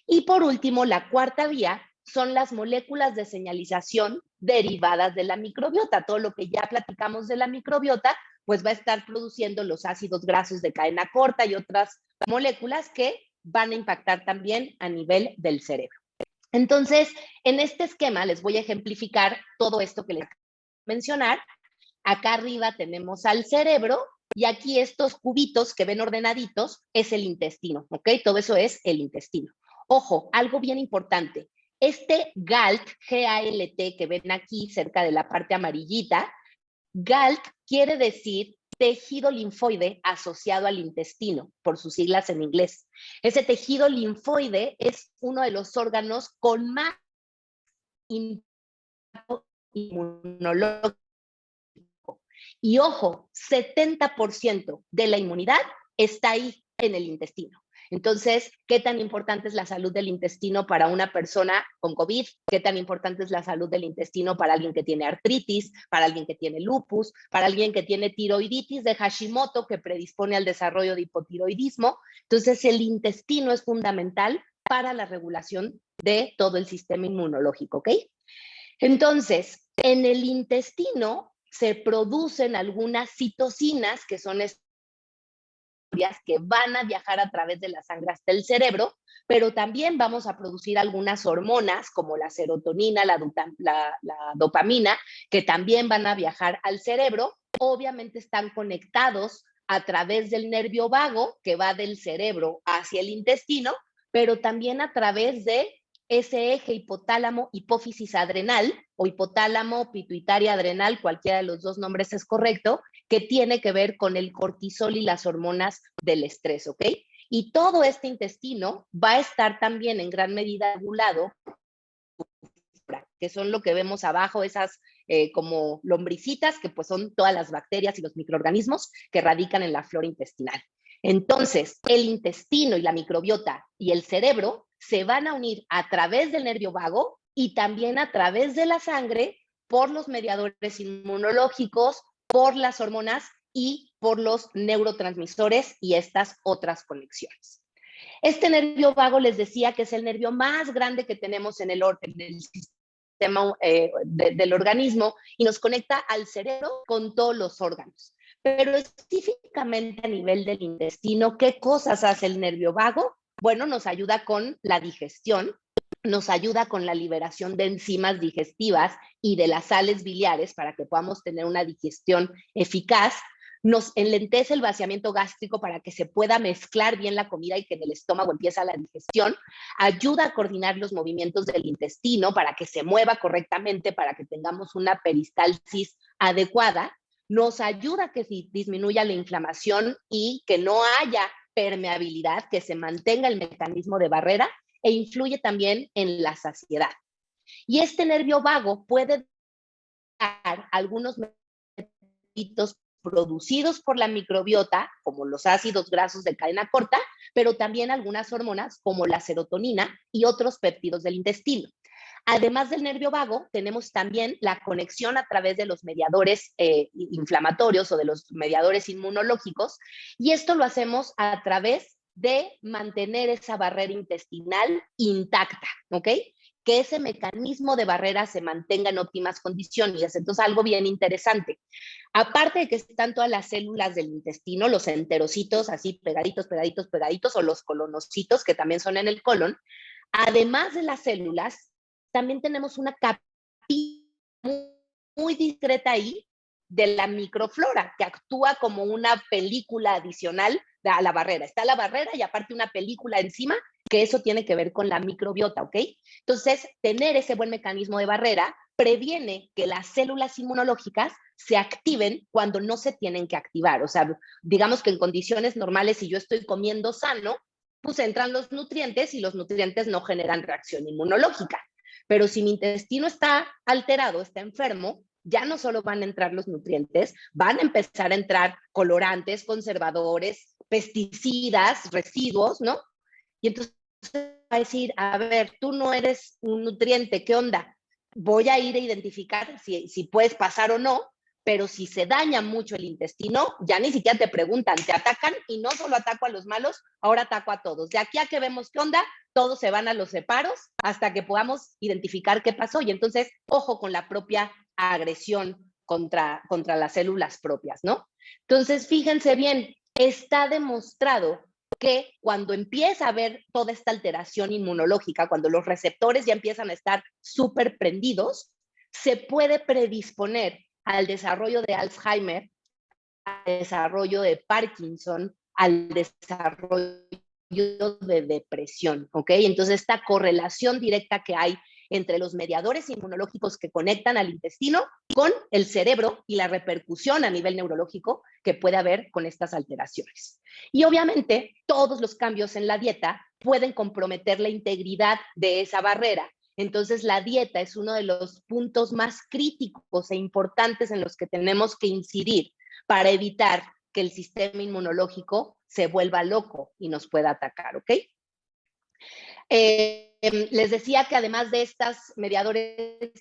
Y por último, la cuarta vía son las moléculas de señalización derivadas de la microbiota. Todo lo que ya platicamos de la microbiota, pues va a estar produciendo los ácidos grasos de cadena corta y otras moléculas que van a impactar también a nivel del cerebro. Entonces, en este esquema les voy a ejemplificar todo esto que les voy a mencionar. Acá arriba tenemos al cerebro y aquí estos cubitos que ven ordenaditos es el intestino, ¿ok? Todo eso es el intestino. Ojo, algo bien importante. Este GALT, G-A-L-T, que ven aquí cerca de la parte amarillita, GALT quiere decir tejido linfoide asociado al intestino, por sus siglas en inglés. Ese tejido linfoide es uno de los órganos con más impacto inmunológico. Y ojo, 70% de la inmunidad está ahí en el intestino. Entonces, ¿qué tan importante es la salud del intestino para una persona con COVID? ¿Qué tan importante es la salud del intestino para alguien que tiene artritis, para alguien que tiene lupus, para alguien que tiene tiroiditis de Hashimoto que predispone al desarrollo de hipotiroidismo? Entonces, el intestino es fundamental para la regulación de todo el sistema inmunológico, ¿ok? Entonces, en el intestino se producen algunas citocinas, que son que van a viajar a través de la sangre hasta el cerebro, pero también vamos a producir algunas hormonas como la serotonina, la dopamina, que también van a viajar al cerebro. Obviamente están conectados a través del nervio vago, que va del cerebro hacia el intestino, pero también a través de ese eje hipotálamo hipófisis adrenal o hipotálamo pituitaria adrenal, cualquiera de los dos nombres es correcto, que tiene que ver con el cortisol y las hormonas del estrés, ¿ok? Y todo este intestino va a estar también en gran medida regulado, que son lo que vemos abajo, esas como lombricitas, que pues son todas las bacterias y los microorganismos que radican en la flora intestinal. Entonces, el intestino y la microbiota y el cerebro se van a unir a través del nervio vago y también a través de la sangre por los mediadores inmunológicos, por las hormonas y por los neurotransmisores y estas otras conexiones. Este nervio vago les decía que es el nervio más grande que tenemos en el sistema del organismo y nos conecta al cerebro con todos los órganos. Pero específicamente a nivel del intestino, ¿qué cosas hace el nervio vago? Bueno, nos ayuda con la digestión, nos ayuda con la liberación de enzimas digestivas y de las sales biliares para que podamos tener una digestión eficaz. Nos enlentece el vaciamiento gástrico para que se pueda mezclar bien la comida y que en el estómago empiece la digestión. Ayuda a coordinar los movimientos del intestino para que se mueva correctamente, para que tengamos una peristalsis adecuada. Nos ayuda a que disminuya la inflamación y que no haya permeabilidad, que se mantenga el mecanismo de barrera, e influye también en la saciedad. Y este nervio vago puede dar algunos medicamentos producidos por la microbiota, como los ácidos grasos de cadena corta, pero también algunas hormonas como la serotonina y otros péptidos del intestino. Además del nervio vago, tenemos también la conexión a través de los mediadores inflamatorios o de los mediadores inmunológicos, y esto lo hacemos a través de mantener esa barrera intestinal intacta, ¿ok? Que ese mecanismo de barrera se mantenga en óptimas condiciones. Entonces, algo bien interesante. Aparte de que están todas las células del intestino, los enterocitos, así pegaditos, pegaditos, pegaditos, o los colonocitos, que también son en el colon, además de las células, también tenemos una capilla muy discreta ahí de la microflora, que actúa como una película adicional a la barrera. Está la barrera y aparte una película encima, que eso tiene que ver con la microbiota, ¿ok? Entonces, tener ese buen mecanismo de barrera previene que las células inmunológicas se activen cuando no se tienen que activar. O sea, digamos que en condiciones normales, si yo estoy comiendo sano, pues entran los nutrientes y los nutrientes no generan reacción inmunológica. Pero si mi intestino está alterado, está enfermo, ya no solo van a entrar los nutrientes, van a empezar a entrar colorantes, conservadores, pesticidas, residuos, ¿no? Y entonces va a decir, a ver, tú no eres un nutriente, ¿qué onda? Voy a ir a identificar si puedes pasar o no, pero si se daña mucho el intestino, ya ni siquiera te preguntan, te atacan, y no solo ataco a los malos, ahora ataco a todos. De aquí a que vemos qué onda, todos se van a los separos hasta que podamos identificar qué pasó. Y entonces, ojo con la propia agresión contra las células propias, ¿no? Entonces, fíjense bien, está demostrado que cuando empieza a haber toda esta alteración inmunológica, cuando los receptores ya empiezan a estar súper prendidos, se puede predisponer al desarrollo de Alzheimer, al desarrollo de Parkinson, al desarrollo de depresión, ¿ok? Entonces, esta correlación directa que hay entre los mediadores inmunológicos que conectan al intestino con el cerebro y la repercusión a nivel neurológico que puede haber con estas alteraciones. Y obviamente, todos los cambios en la dieta pueden comprometer la integridad de esa barrera. Entonces, la dieta es uno de los puntos más críticos e importantes en los que tenemos que incidir para evitar que el sistema inmunológico se vuelva loco y nos pueda atacar, ¿ok? Les decía que además de estos mediadores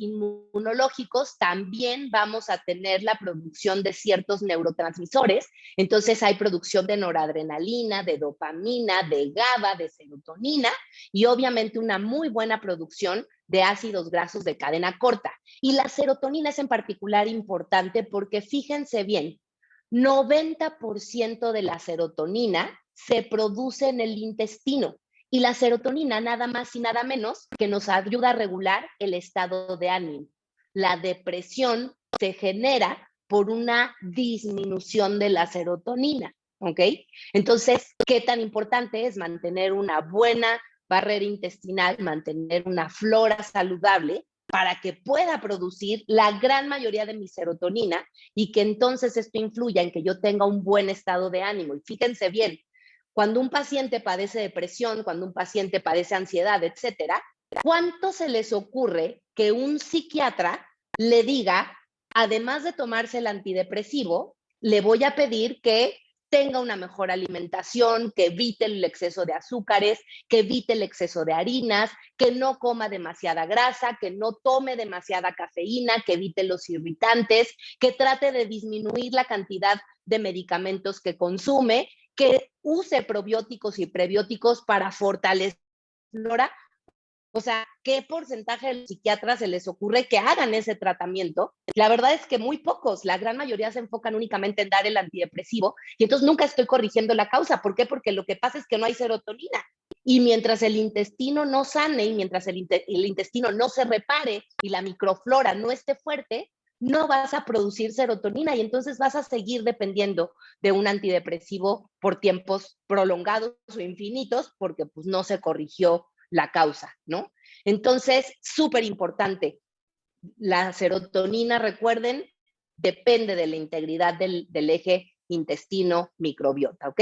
inmunológicos, también vamos a tener la producción de ciertos neurotransmisores. Entonces hay producción de noradrenalina, de dopamina, de GABA, de serotonina, y obviamente una muy buena producción de ácidos grasos de cadena corta. Y la serotonina es en particular importante porque fíjense bien, 90% de la serotonina se produce en el intestino. Y la serotonina nada más y nada menos que nos ayuda a regular el estado de ánimo. La depresión se genera por una disminución de la serotonina, ¿ok? Entonces, ¿qué tan importante es mantener una buena barrera intestinal, mantener una flora saludable para que pueda producir la gran mayoría de mi serotonina y que entonces esto influya en que yo tenga un buen estado de ánimo? Y fíjense bien, cuando un paciente padece depresión, cuando un paciente padece ansiedad, etcétera, ¿cuánto se les ocurre que un psiquiatra le diga, además de tomarse el antidepresivo, le voy a pedir que tenga una mejor alimentación, que evite el exceso de azúcares, que evite el exceso de harinas, que no coma demasiada grasa, que no tome demasiada cafeína, que evite los irritantes, que trate de disminuir la cantidad de medicamentos que consume, que use probióticos y prebióticos para fortalecer la flora? O sea, ¿qué porcentaje de los psiquiatras se les ocurre que hagan ese tratamiento? La verdad es que muy pocos, la gran mayoría se enfocan únicamente en dar el antidepresivo y entonces nunca estoy corrigiendo la causa. ¿Por qué? Porque lo que pasa es que no hay serotonina. Y mientras el intestino no sane y mientras el intestino no se repare y la microflora no esté fuerte, no vas a producir serotonina y entonces vas a seguir dependiendo de un antidepresivo por tiempos prolongados o infinitos porque pues no se corrigió la causa, ¿no? Entonces, súper importante. La serotonina, recuerden, depende de la integridad del eje intestino-microbiota, ¿ok?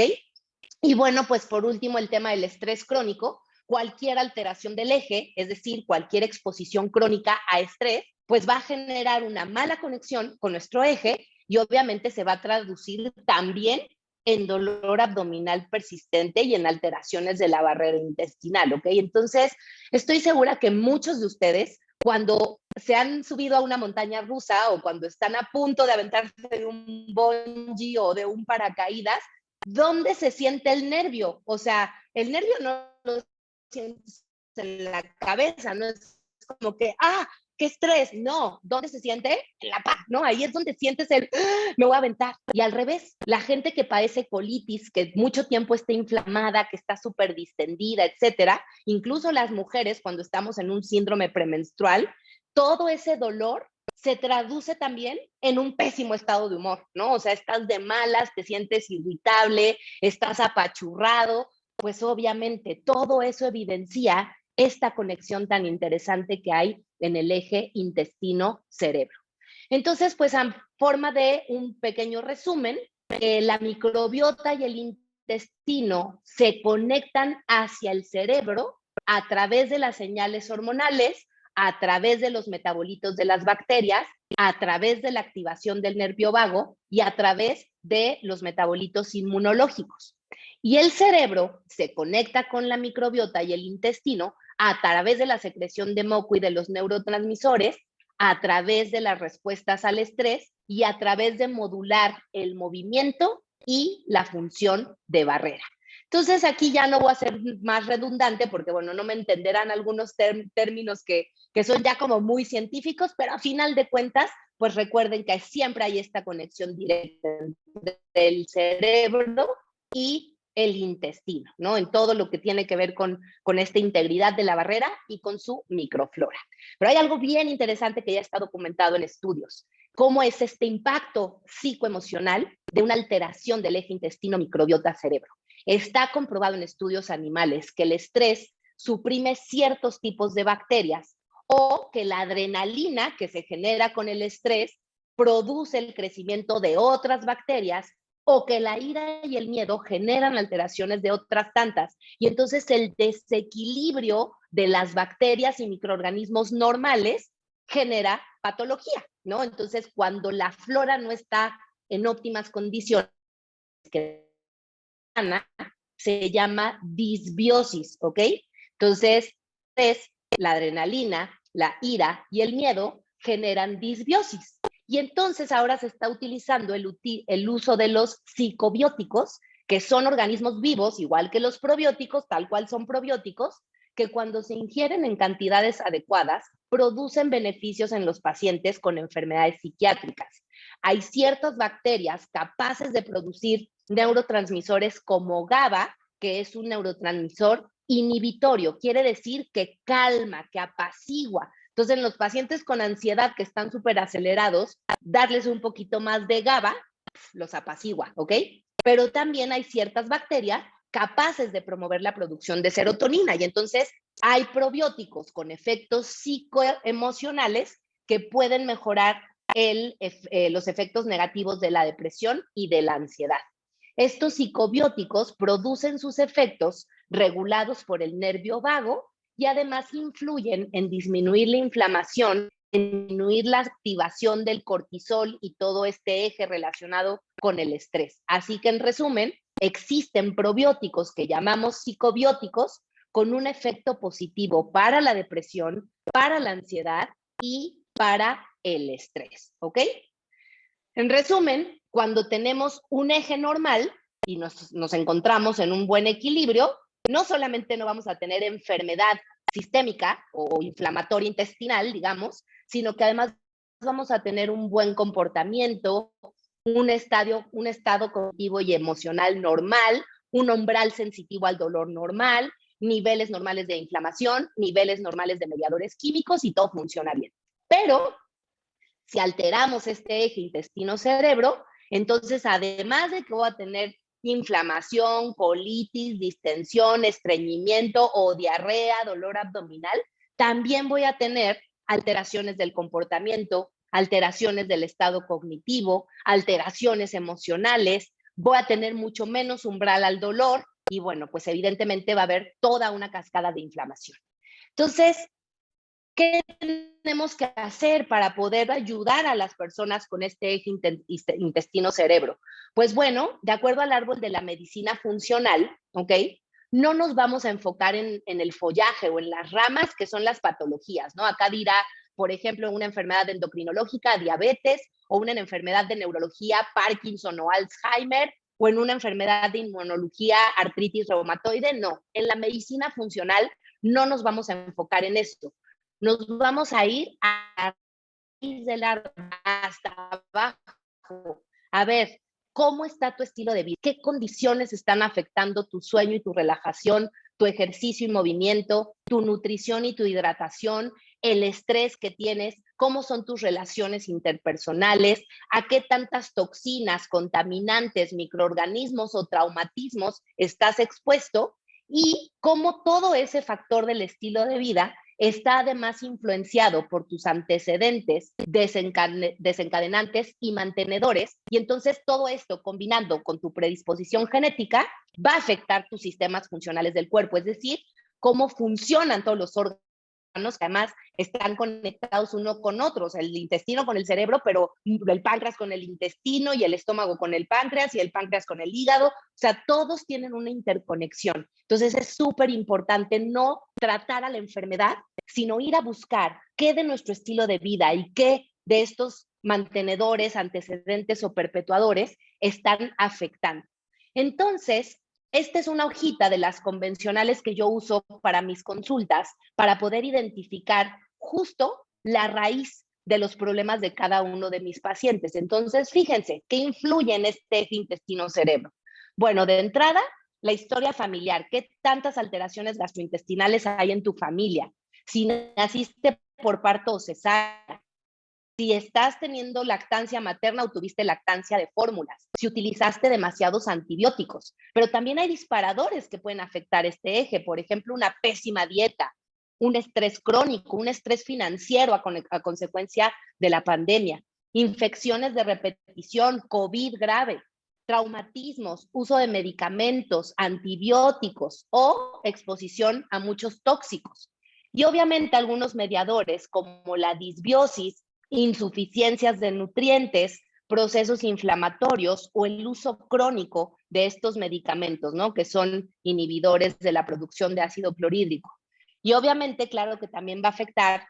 Y bueno, pues por último, el tema del estrés crónico. Cualquier alteración del eje, es decir, cualquier exposición crónica a estrés, pues va a generar una mala conexión con nuestro eje y obviamente se va a traducir también en dolor abdominal persistente y en alteraciones de la barrera intestinal, ¿ok? Entonces, estoy segura que muchos de ustedes, cuando se han subido a una montaña rusa o cuando están a punto de aventarse de un bungee o de un paracaídas, ¿dónde se siente el nervio? O sea, el nervio no lo sientes en la cabeza, no es como que, qué estrés, no, ¿dónde se siente? En la paz, ¿no? Ahí es donde sientes el, me voy a aventar. Y al revés, la gente que padece colitis, que mucho tiempo está inflamada, que está súper distendida, etcétera, incluso las mujeres cuando estamos en un síndrome premenstrual, todo ese dolor se traduce también en un pésimo estado de humor, ¿no? O sea, estás de malas, te sientes irritable, estás apachurrado, pues obviamente todo eso evidencia esta conexión tan interesante que hay en el eje intestino-cerebro. Entonces, pues a forma de un pequeño resumen, la microbiota y el intestino se conectan hacia el cerebro a través de las señales hormonales, a través de los metabolitos de las bacterias, a través de la activación del nervio vago y a través de los metabolitos inmunológicos. Y el cerebro se conecta con la microbiota y el intestino a través de la secreción de moco y de los neurotransmisores, a través de las respuestas al estrés y a través de modular el movimiento y la función de barrera. Entonces aquí ya no voy a ser más redundante porque, bueno, no me entenderán algunos términos que son ya como muy científicos, pero a final de cuentas, pues recuerden que siempre hay esta conexión directa entre el cerebro y el intestino, ¿no? En todo lo que tiene que ver con esta integridad de la barrera y con su microflora. Pero hay algo bien interesante que ya está documentado en estudios. ¿Cómo es este impacto psicoemocional de una alteración del eje intestino-microbiota-cerebro? Está comprobado en estudios animales que el estrés suprime ciertos tipos de bacterias o que la adrenalina que se genera con el estrés produce el crecimiento de otras bacterias o que la ira y el miedo generan alteraciones de otras tantas. Y entonces el desequilibrio de las bacterias y microorganismos normales genera patología, ¿no? Entonces, cuando la flora no está en óptimas condiciones, se llama disbiosis, ¿ok? Entonces, la adrenalina, la ira y el miedo generan disbiosis. Y entonces ahora se está utilizando el uso de los psicobióticos, que son organismos vivos, igual que los probióticos, tal cual son probióticos, que cuando se ingieren en cantidades adecuadas, producen beneficios en los pacientes con enfermedades psiquiátricas. Hay ciertas bacterias capaces de producir neurotransmisores como GABA, que es un neurotransmisor inhibitorio, quiere decir que calma, que apacigua. Entonces, en los pacientes con ansiedad que están súper acelerados, darles un poquito más de GABA los apacigua, ¿ok? Pero también hay ciertas bacterias capaces de promover la producción de serotonina y entonces hay probióticos con efectos psicoemocionales que pueden mejorar los efectos negativos de la depresión y de la ansiedad. Estos psicobióticos producen sus efectos regulados por el nervio vago y además influyen en disminuir la inflamación, en disminuir la activación del cortisol y todo este eje relacionado con el estrés. Así que en resumen, existen probióticos que llamamos psicobióticos con un efecto positivo para la depresión, para la ansiedad y para el estrés, ¿ok? En resumen, cuando tenemos un eje normal y nos encontramos en un buen equilibrio, no solamente no vamos a tener enfermedad sistémica o inflamatoria intestinal, digamos, sino que además vamos a tener un buen comportamiento, un estado cognitivo y emocional normal, un umbral sensitivo al dolor normal, niveles normales de inflamación, niveles normales de mediadores químicos y todo funciona bien. Pero si alteramos este eje intestino-cerebro, entonces además de que voy a tener inflamación, colitis, distensión, estreñimiento o diarrea, dolor abdominal, también voy a tener alteraciones del comportamiento, alteraciones del estado cognitivo, alteraciones emocionales, voy a tener mucho menos umbral al dolor y bueno, pues evidentemente va a haber toda una cascada de inflamación. Entonces, ¿qué tenemos que hacer para poder ayudar a las personas con este eje intestino-cerebro? Pues bueno, de acuerdo al árbol de la medicina funcional, ¿ok? No nos vamos a enfocar en el follaje o en las ramas que son las patologías, ¿no? Acá dirá, por ejemplo, una enfermedad endocrinológica, diabetes, o una enfermedad de neurología, Parkinson o Alzheimer, o en una enfermedad de inmunología, artritis reumatoide. No, en la medicina funcional no nos vamos a enfocar en esto. Nos vamos a ir a raíz del árbol hasta abajo. A ver, ¿cómo está tu estilo de vida? ¿Qué condiciones están afectando tu sueño y tu relajación, tu ejercicio y movimiento, tu nutrición y tu hidratación, el estrés que tienes? ¿Cómo son tus relaciones interpersonales? ¿A qué tantas toxinas, contaminantes, microorganismos o traumatismos estás expuesto? Y cómo todo ese factor del estilo de vida está además influenciado por tus antecedentes desencadenantes y mantenedores, y entonces todo esto combinando con tu predisposición genética va a afectar tus sistemas funcionales del cuerpo, es decir, cómo funcionan todos los órganos que además están conectados uno con otros, el intestino con el cerebro, pero el páncreas con el intestino y el estómago con el páncreas y el páncreas con el hígado, o sea, todos tienen una interconexión. Entonces es súper importante no tratar a la enfermedad, sino ir a buscar qué de nuestro estilo de vida y qué de estos mantenedores, antecedentes o perpetuadores están afectando. Entonces, esta es una hojita de las convencionales que yo uso para mis consultas para poder identificar justo la raíz de los problemas de cada uno de mis pacientes. Entonces, fíjense, ¿qué influye en este eje intestino-cerebro? Bueno, de entrada, la historia familiar. ¿Qué tantas alteraciones gastrointestinales hay en tu familia? Si naciste por parto o cesárea, si estás teniendo lactancia materna o tuviste lactancia de fórmulas, si utilizaste demasiados antibióticos, pero también hay disparadores que pueden afectar este eje, por ejemplo, una pésima dieta, un estrés crónico, un estrés financiero a consecuencia de la pandemia, infecciones de repetición, COVID grave, traumatismos, uso de medicamentos, antibióticos o exposición a muchos tóxicos. Y obviamente algunos mediadores como la disbiosis, insuficiencias de nutrientes, procesos inflamatorios o el uso crónico de estos medicamentos, ¿no? Que son inhibidores de la producción de ácido clorhídrico. Y obviamente, claro que también va a afectar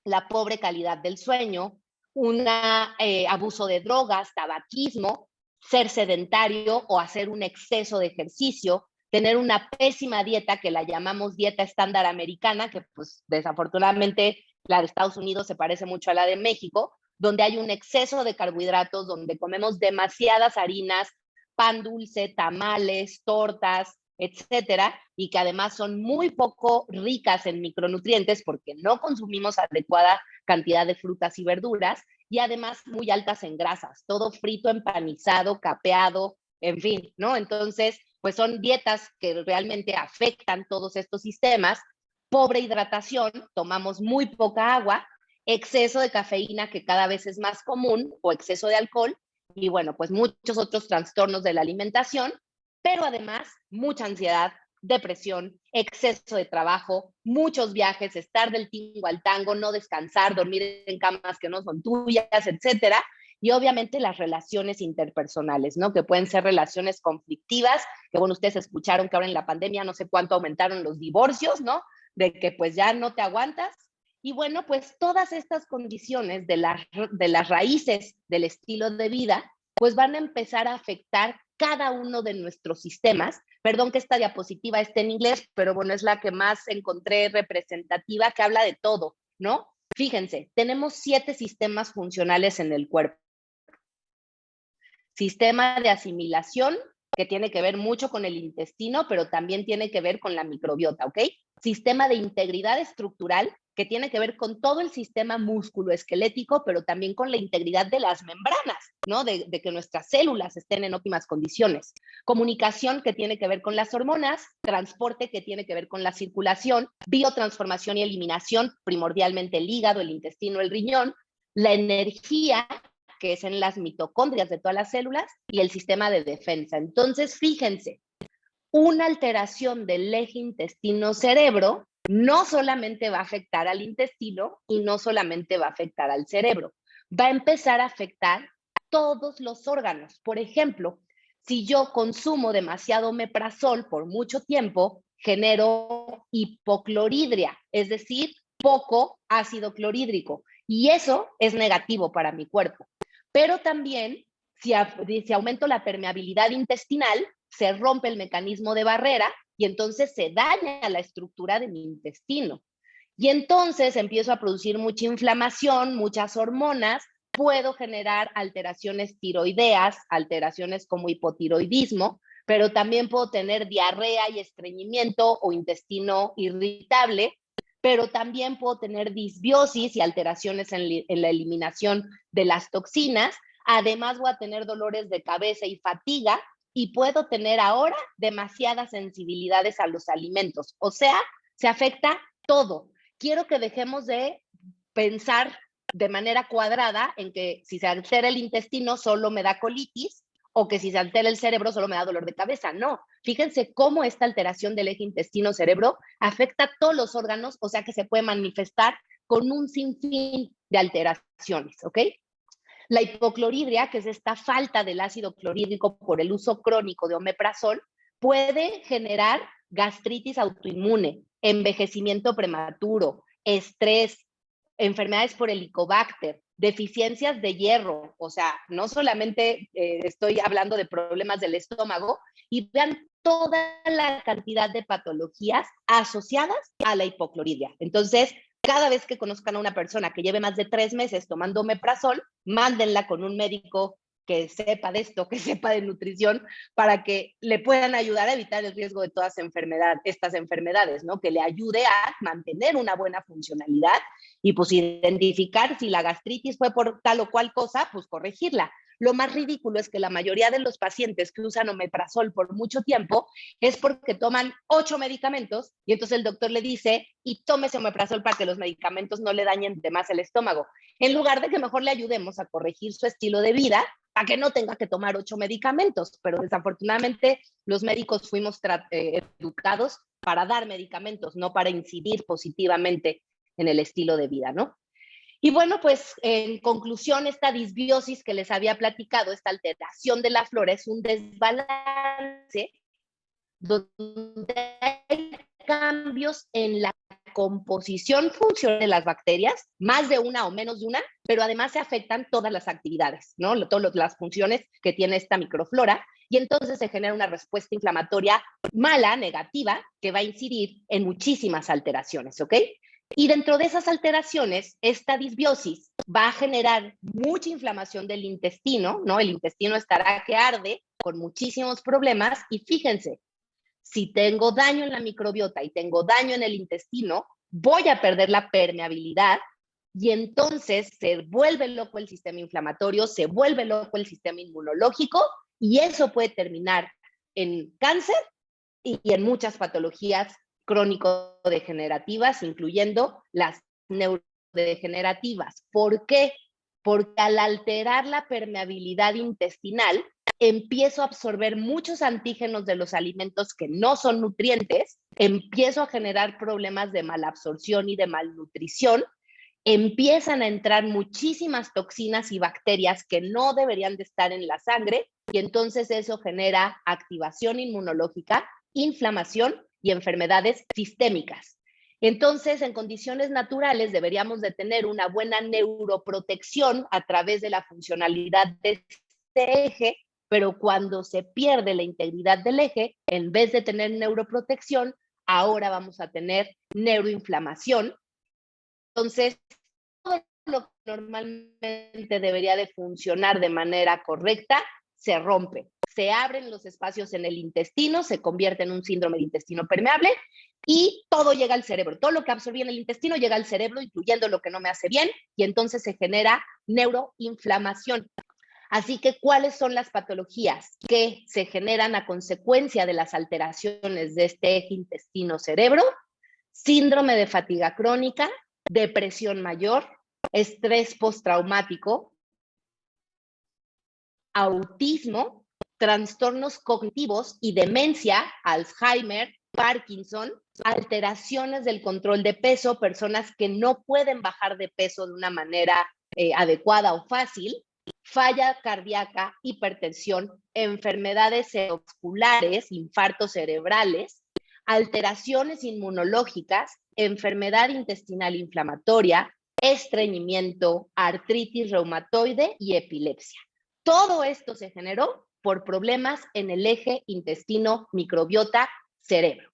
la pobre calidad del sueño, un abuso de drogas, tabaquismo, ser sedentario o hacer un exceso de ejercicio, tener una pésima dieta que la llamamos dieta estándar americana, que pues desafortunadamente la de Estados Unidos se parece mucho a la de México, donde hay un exceso de carbohidratos, donde comemos demasiadas harinas, pan dulce, tamales, tortas, etcétera, y que además son muy poco ricas en micronutrientes porque no consumimos adecuada cantidad de frutas y verduras, y además muy altas en grasas, todo frito, empanizado, capeado, en fin, ¿no? Entonces, pues son dietas que realmente afectan todos estos sistemas. Pobre hidratación, tomamos muy poca agua, exceso de cafeína que cada vez es más común, o exceso de alcohol, y bueno, pues muchos otros trastornos de la alimentación, pero además mucha ansiedad, depresión, exceso de trabajo, muchos viajes, estar del tingo al tango, no descansar, dormir en camas que no son tuyas, etcétera. Y obviamente las relaciones interpersonales, ¿no? Que pueden ser relaciones conflictivas, que bueno, ustedes escucharon que ahora en la pandemia no sé cuánto aumentaron los divorcios, ¿no? De que pues ya no te aguantas. Y bueno, pues todas estas condiciones de las raíces del estilo de vida, pues van a empezar a afectar cada uno de nuestros sistemas. Perdón que esta diapositiva esté en inglés, pero bueno, es la que más encontré representativa, que habla de todo, ¿no? Fíjense, tenemos 7 sistemas funcionales en el cuerpo. Sistema de asimilación, que tiene que ver mucho con el intestino, pero también tiene que ver con la microbiota, ¿ok? Sistema de integridad estructural, que tiene que ver con todo el sistema músculo-esquelético, pero también con la integridad de las membranas, ¿no? De que nuestras células estén en óptimas condiciones. Comunicación, que tiene que ver con las hormonas. Transporte, que tiene que ver con la circulación. Biotransformación y eliminación, primordialmente el hígado, el intestino, el riñón. La energía, que es en las mitocondrias de todas las células, y el sistema de defensa. Entonces, fíjense, una alteración del eje intestino-cerebro no solamente va a afectar al intestino y no solamente va a afectar al cerebro, va a empezar a afectar todos los órganos. Por ejemplo, si yo consumo demasiado omeprazol por mucho tiempo, genero hipocloridria, es decir, poco ácido clorhídrico, y eso es negativo para mi cuerpo. Pero también, si aumento la permeabilidad intestinal, se rompe el mecanismo de barrera y entonces se daña la estructura de mi intestino. Y entonces empiezo a producir mucha inflamación, muchas hormonas, puedo generar alteraciones tiroideas, alteraciones como hipotiroidismo, pero también puedo tener diarrea y estreñimiento o intestino irritable, pero también puedo tener disbiosis y alteraciones en la eliminación de las toxinas. Además voy a tener dolores de cabeza y fatiga, y puedo tener ahora demasiadas sensibilidades a los alimentos. O sea, se afecta todo. Quiero que dejemos de pensar de manera cuadrada en que si se altera el intestino solo me da colitis, o que si se altera el cerebro solo me da dolor de cabeza. No, fíjense cómo esta alteración del eje intestino-cerebro afecta a todos los órganos, o sea que se puede manifestar con un sinfín de alteraciones, ¿ok? La hipocloridria, que es esta falta del ácido clorhídrico por el uso crónico de omeprazol, puede generar gastritis autoinmune, envejecimiento prematuro, estrés, enfermedades por helicobacter, deficiencias de hierro. O sea, no solamente estoy hablando de problemas del estómago, y vean toda la cantidad de patologías asociadas a la hipocloridria. Entonces, cada vez que conozcan a una persona que lleve más de 3 meses tomando omeprazol, mándenla con un médico que sepa de esto, que sepa de nutrición, para que le puedan ayudar a evitar el riesgo de todas estas enfermedades, ¿no? Que le ayude a mantener una buena funcionalidad y pues identificar si la gastritis fue por tal o cual cosa, pues corregirla. Lo más ridículo es que la mayoría de los pacientes que usan omeprazol por mucho tiempo es porque toman 8 medicamentos y entonces el doctor le dice, y tómese omeprazol para que los medicamentos no le dañen de más el estómago, en lugar de que mejor le ayudemos a corregir su estilo de vida para que no tenga que tomar 8 medicamentos. Pero desafortunadamente los médicos fuimos educados para dar medicamentos, no para incidir positivamente en el estilo de vida, ¿no? Y bueno, pues en conclusión, esta disbiosis que les había platicado, esta alteración de la flora, es un desbalance donde hay cambios en la composición funcional de las bacterias, más de una o menos de una, pero además se afectan todas las actividades, ¿no? Todas las funciones que tiene esta microflora, y entonces se genera una respuesta inflamatoria mala, negativa, que va a incidir en muchísimas alteraciones, ¿ok? Y dentro de esas alteraciones, esta disbiosis va a generar mucha inflamación del intestino, ¿no? El intestino estará que arde con muchísimos problemas, y fíjense, si tengo daño en la microbiota y tengo daño en el intestino, voy a perder la permeabilidad y entonces se vuelve loco el sistema inflamatorio, se vuelve loco el sistema inmunológico y eso puede terminar en cáncer y en muchas patologías crónico-degenerativas, incluyendo las neurodegenerativas. ¿Por qué? Porque al alterar la permeabilidad intestinal, empiezo a absorber muchos antígenos de los alimentos que no son nutrientes, empiezo a generar problemas de malabsorción y de malnutrición, empiezan a entrar muchísimas toxinas y bacterias que no deberían de estar en la sangre, y entonces eso genera activación inmunológica, inflamación y enfermedades sistémicas. Entonces, en condiciones naturales deberíamos de tener una buena neuroprotección a través de la funcionalidad de este eje, pero cuando se pierde la integridad del eje, en vez de tener neuroprotección, ahora vamos a tener neuroinflamación. Entonces, todo lo que normalmente debería de funcionar de manera correcta se rompe. Se abren los espacios en el intestino, se convierte en un síndrome de intestino permeable y todo llega al cerebro. Todo lo que absorbí en el intestino llega al cerebro, incluyendo lo que no me hace bien, y entonces se genera neuroinflamación. Así que, ¿cuáles son las patologías que se generan a consecuencia de las alteraciones de este eje intestino-cerebro? Síndrome de fatiga crónica, depresión mayor, estrés postraumático, autismo, trastornos cognitivos y demencia, Alzheimer, Parkinson, alteraciones del control de peso, personas que no pueden bajar de peso de una manera adecuada o fácil, falla cardíaca, hipertensión, enfermedades cerebrovasculares, infartos cerebrales, alteraciones inmunológicas, enfermedad intestinal inflamatoria, estreñimiento, artritis reumatoide y epilepsia. Todo esto se generó por problemas en el eje intestino-microbiota-cerebro.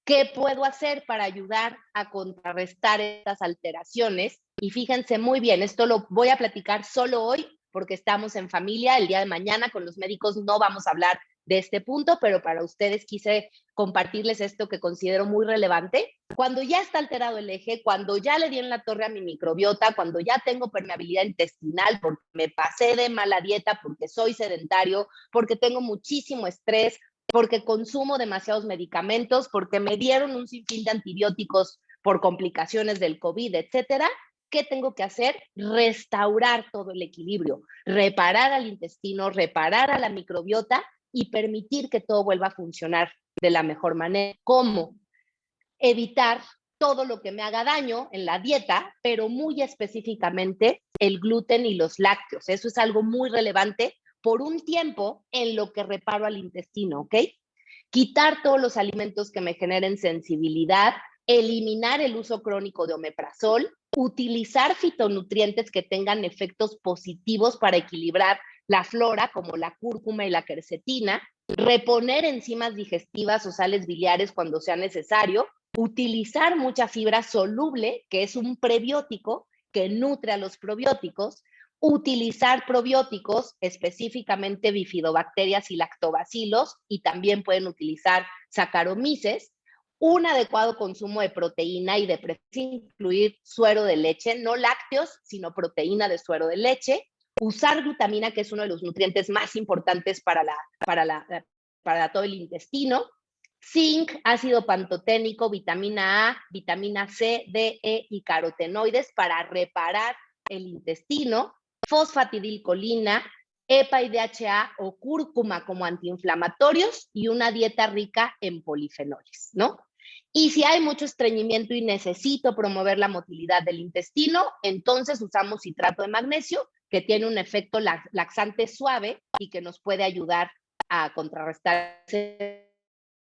¿Qué puedo hacer para ayudar a contrarrestar estas alteraciones? Y fíjense muy bien, esto lo voy a platicar solo hoy porque estamos en familia. El día de mañana con los médicos no vamos a hablar de este punto, pero para ustedes quise compartirles esto que considero muy relevante. Cuando ya está alterado el eje, cuando ya le di en la torre a mi microbiota, cuando ya tengo permeabilidad intestinal porque me pasé de mala dieta, porque soy sedentario, porque tengo muchísimo estrés, porque consumo demasiados medicamentos, porque me dieron un sinfín de antibióticos por complicaciones del COVID, etcétera, ¿qué tengo que hacer? Restaurar todo el equilibrio, reparar al intestino, reparar a la microbiota y permitir que todo vuelva a funcionar de la mejor manera. ¿Cómo? Evitar todo lo que me haga daño en la dieta, pero muy específicamente el gluten y los lácteos. Eso es algo muy relevante por un tiempo en lo que reparo al intestino, ¿ok? Quitar todos los alimentos que me generen sensibilidad, eliminar el uso crónico de omeprazol, utilizar fitonutrientes que tengan efectos positivos para equilibrar la flora, como la cúrcuma y la quercetina, reponer enzimas digestivas o sales biliares cuando sea necesario, utilizar mucha fibra soluble, que es un prebiótico que nutre a los probióticos, utilizar probióticos, específicamente bifidobacterias y lactobacilos, y también pueden utilizar Saccharomyces, un adecuado consumo de proteína y de preferencia incluir suero de leche, no lácteos, sino proteína de suero de leche, usar glutamina, que es uno de los nutrientes más importantes para todo el intestino, zinc, ácido pantoténico, vitamina A, vitamina C, D, E y carotenoides para reparar el intestino, fosfatidilcolina, EPA y DHA o cúrcuma como antiinflamatorios y una dieta rica en polifenoles, ¿no? Y si hay mucho estreñimiento y necesito promover la motilidad del intestino, entonces usamos citrato de magnesio, que tiene un efecto laxante suave y que nos puede ayudar a contrarrestar.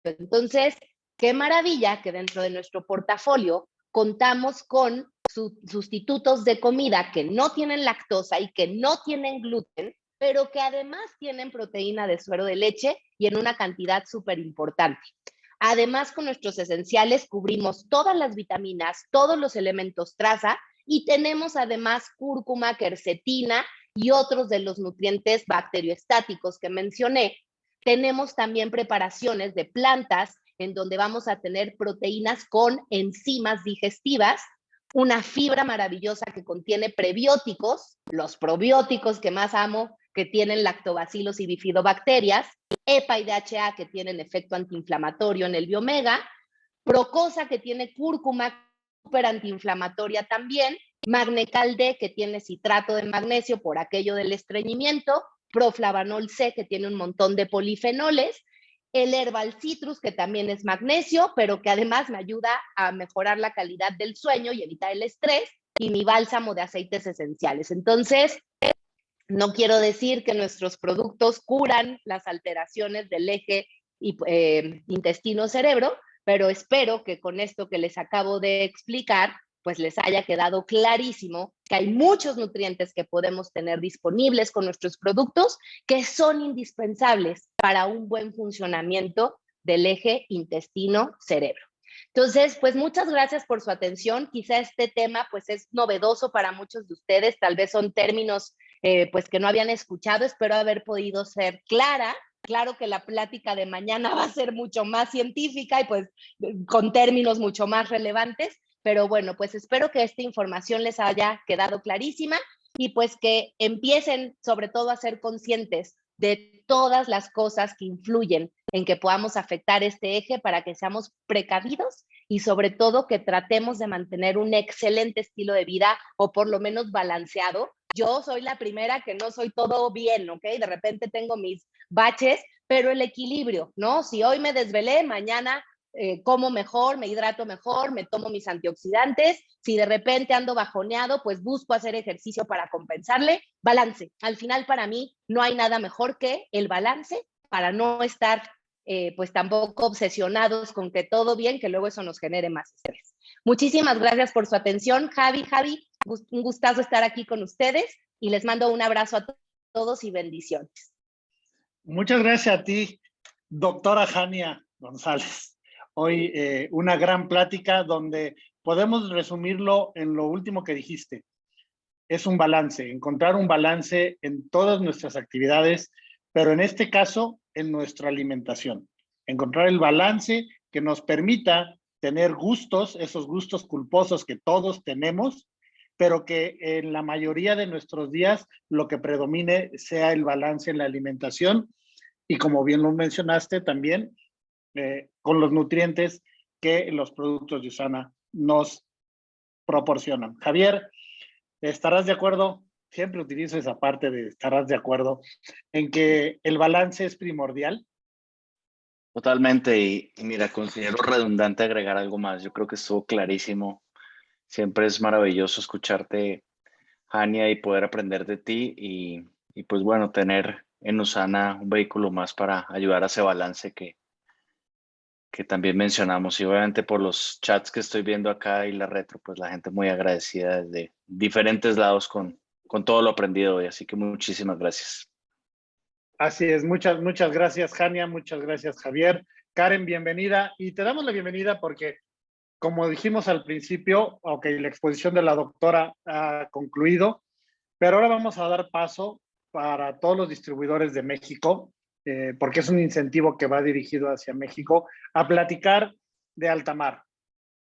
Entonces, qué maravilla que dentro de nuestro portafolio contamos con sustitutos de comida que no tienen lactosa y que no tienen gluten, pero que además tienen proteína de suero de leche y en una cantidad súper importante. Además, con nuestros esenciales cubrimos todas las vitaminas, todos los elementos traza y tenemos además cúrcuma, quercetina y otros de los nutrientes bacterioestáticos que mencioné. Tenemos también preparaciones de plantas en donde vamos a tener proteínas con enzimas digestivas, una fibra maravillosa que contiene prebióticos, los probióticos que más amo, que tienen lactobacilos y bifidobacterias, EPA y DHA que tienen efecto antiinflamatorio en el biomega, Procosa que tiene cúrcuma súper antiinflamatoria también, Magnecal D que tiene citrato de magnesio por aquello del estreñimiento, Proflavanol C que tiene un montón de polifenoles, el Herbal Citrus que también es magnesio, pero que además me ayuda a mejorar la calidad del sueño y evitar el estrés, y mi bálsamo de aceites esenciales. Entonces, no quiero decir que nuestros productos curan las alteraciones del eje intestino-cerebro, pero espero que con esto que les acabo de explicar, pues les haya quedado clarísimo que hay muchos nutrientes que podemos tener disponibles con nuestros productos que son indispensables para un buen funcionamiento del eje intestino-cerebro. Entonces, pues muchas gracias por su atención. Quizá este tema pues es novedoso para muchos de ustedes, tal vez son términos pues que no habían escuchado. Espero haber podido ser clara. Claro que la plática de mañana va a ser mucho más científica y pues con términos mucho más relevantes, pero bueno, pues espero que esta información les haya quedado clarísima y pues que empiecen sobre todo a ser conscientes de todas las cosas que influyen en que podamos afectar este eje para que seamos precavidos y sobre todo que tratemos de mantener un excelente estilo de vida o por lo menos balanceado. Yo soy la primera que no soy todo bien, ¿ok? De repente tengo mis baches, pero el equilibrio, ¿no? Si hoy me desvelé, mañana como mejor, me hidrato mejor, me tomo mis antioxidantes. Si de repente ando bajoneado, pues busco hacer ejercicio para compensarle. Balance. Al final, para mí, no hay nada mejor que el balance para no estar pues tampoco obsesionados con que todo bien, que luego eso nos genere más estrés. Muchísimas gracias por su atención, Javi, un gustazo estar aquí con ustedes y les mando un abrazo a todos y bendiciones. Muchas gracias a ti, doctora Jania González. Hoy una gran plática donde podemos resumirlo en lo último que dijiste. Es un balance, encontrar un balance en todas nuestras actividades, pero en este caso en nuestra alimentación. Encontrar el balance que nos permita tener gustos, esos gustos culposos que todos tenemos, pero que en la mayoría de nuestros días lo que predomine sea el balance en la alimentación y, como bien lo mencionaste también, con los nutrientes que los productos de USANA nos proporcionan. Javier, ¿estarás de acuerdo? Siempre utilizo esa parte de estarás de acuerdo en que el balance es primordial. Totalmente, y mira, considero redundante agregar algo más. Yo creo que estuvo clarísimo. Siempre es maravilloso escucharte, Jania, y poder aprender de ti y pues bueno, tener en USANA un vehículo más para ayudar a ese balance que también mencionamos. Y obviamente por los chats que estoy viendo acá y la retro, pues la gente muy agradecida desde diferentes lados con todo lo aprendido hoy. Así que muchísimas gracias. Así es, muchas gracias, Jania, muchas gracias, Javier. Karen, bienvenida, y te damos la bienvenida porque, como dijimos al principio, ok, la exposición de la doctora ha concluido, pero ahora vamos a dar paso para todos los distribuidores de México, porque es un incentivo que va dirigido hacia México, a platicar de alta mar.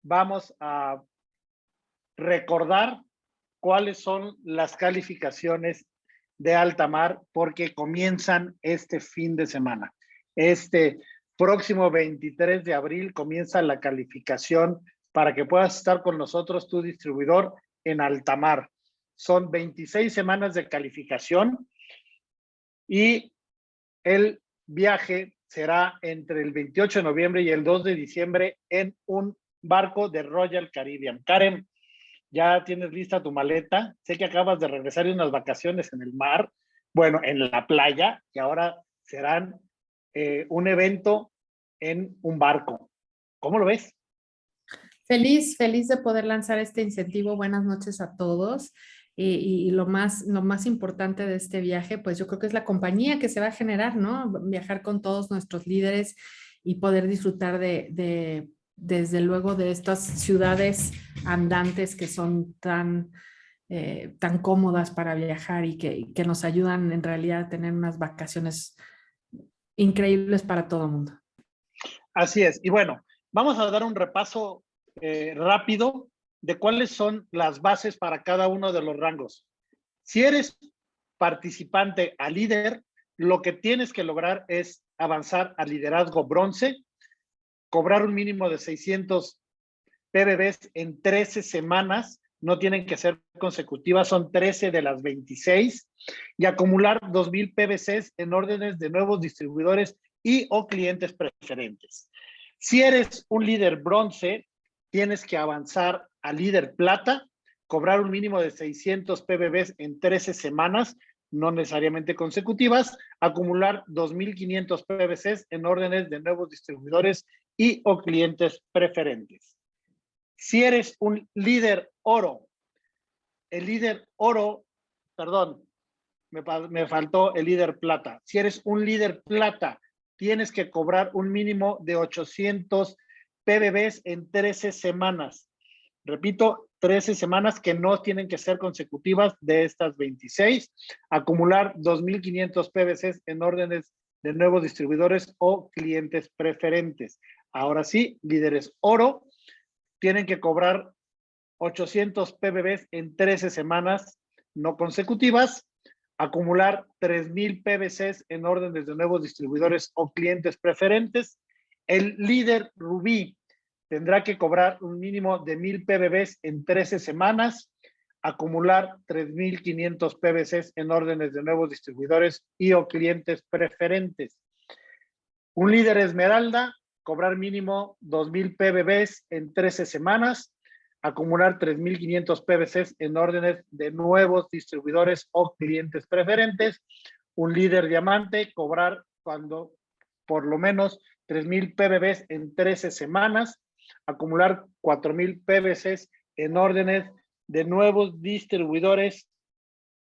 Vamos a recordar cuáles son las calificaciones de alta mar, porque comienzan este fin de semana. Este próximo 23 de abril comienza la calificación para que puedas estar con nosotros, tu distribuidor, en alta mar. Son 26 semanas de calificación y el viaje será entre el 28 de noviembre y el 2 de diciembre en un barco de Royal Caribbean. Karen, ¿ya tienes lista tu maleta? Sé que acabas de regresar de unas vacaciones en el mar, bueno, en la playa, y ahora serán un evento en un barco. ¿Cómo lo ves? Feliz de poder lanzar este incentivo. Buenas noches a todos. Y lo más importante de este viaje, pues yo creo que es la compañía que se va a generar, ¿no? Viajar con todos nuestros líderes y poder disfrutar desde luego, de estas ciudades andantes que son tan cómodas para viajar y que nos ayudan en realidad a tener unas vacaciones increíbles para todo el mundo. Así es. Y bueno, vamos a dar un repaso rápido de cuáles son las bases para cada uno de los rangos. Si eres participante a líder, lo que tienes que lograr es avanzar a liderazgo bronce, cobrar un mínimo de 600 PBBs en 13 semanas, no tienen que ser consecutivas, son 13 de las 26, y acumular 2,000 PBCs en órdenes de nuevos distribuidores y o clientes preferentes. Si eres un líder bronce, tienes que avanzar a líder plata, cobrar un mínimo de 600 PBBs en 13 semanas, no necesariamente consecutivas, acumular 2,500 PBCs en órdenes de nuevos distribuidores y o clientes preferentes. Si eres un líder oro, el líder oro, perdón, me faltó el líder plata. Si eres un líder plata, tienes que cobrar un mínimo de 800 PBBs en 13 semanas. Repito, 13 semanas que no tienen que ser consecutivas de estas 26. Acumular 2,500 PBCs en órdenes de nuevos distribuidores o clientes preferentes. Ahora sí, líderes oro tienen que cobrar 800 PBBs en 13 semanas no consecutivas, acumular 3,000 PBCs en órdenes de nuevos distribuidores o clientes preferentes. El líder rubí tendrá que cobrar un mínimo de 1,000 PBBs en 13 semanas, acumular 3,500 PBCs en órdenes de nuevos distribuidores y o clientes preferentes. Un líder esmeralda, cobrar mínimo 2,000 PBBs en 13 semanas, acumular 3,500 PBCs en órdenes de nuevos distribuidores o clientes preferentes. Un líder diamante, cobrar cuando por lo menos 3,000 PBBs en 13 semanas, acumular 4,000 PBCs en órdenes de nuevos distribuidores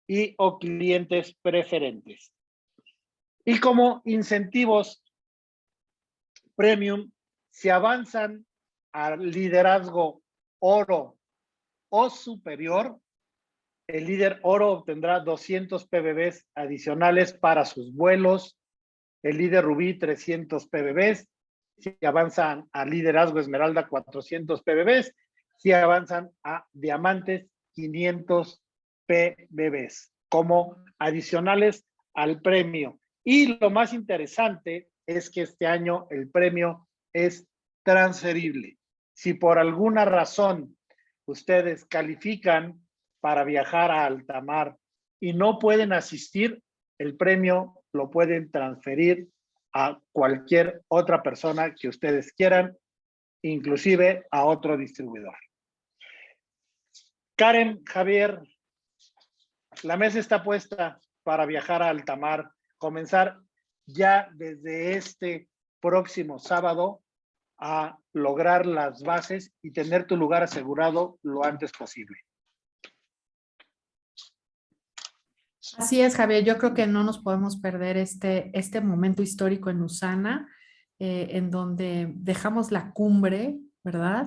y o clientes preferentes. Y como incentivos premium, si avanzan al liderazgo oro o superior, el líder oro obtendrá 200 PBBs adicionales para sus vuelos, el líder rubí 300 PBBs, si avanzan a liderazgo esmeralda 400 PBBs, si avanzan a diamantes 500 PBBs como adicionales al premio. Y lo más interesante es que este año el premio es transferible. Si por alguna razón ustedes califican para viajar a alta mar y no pueden asistir, el premio lo pueden transferir a cualquier otra persona que ustedes quieran, inclusive a otro distribuidor. Karen, Javier, la mesa está puesta para viajar a alta mar, comenzar ya desde este próximo sábado a lograr las bases y tener tu lugar asegurado lo antes posible. Así es, Javier. Yo creo que no nos podemos perder este momento histórico en Usana, en donde dejamos la cumbre, ¿verdad?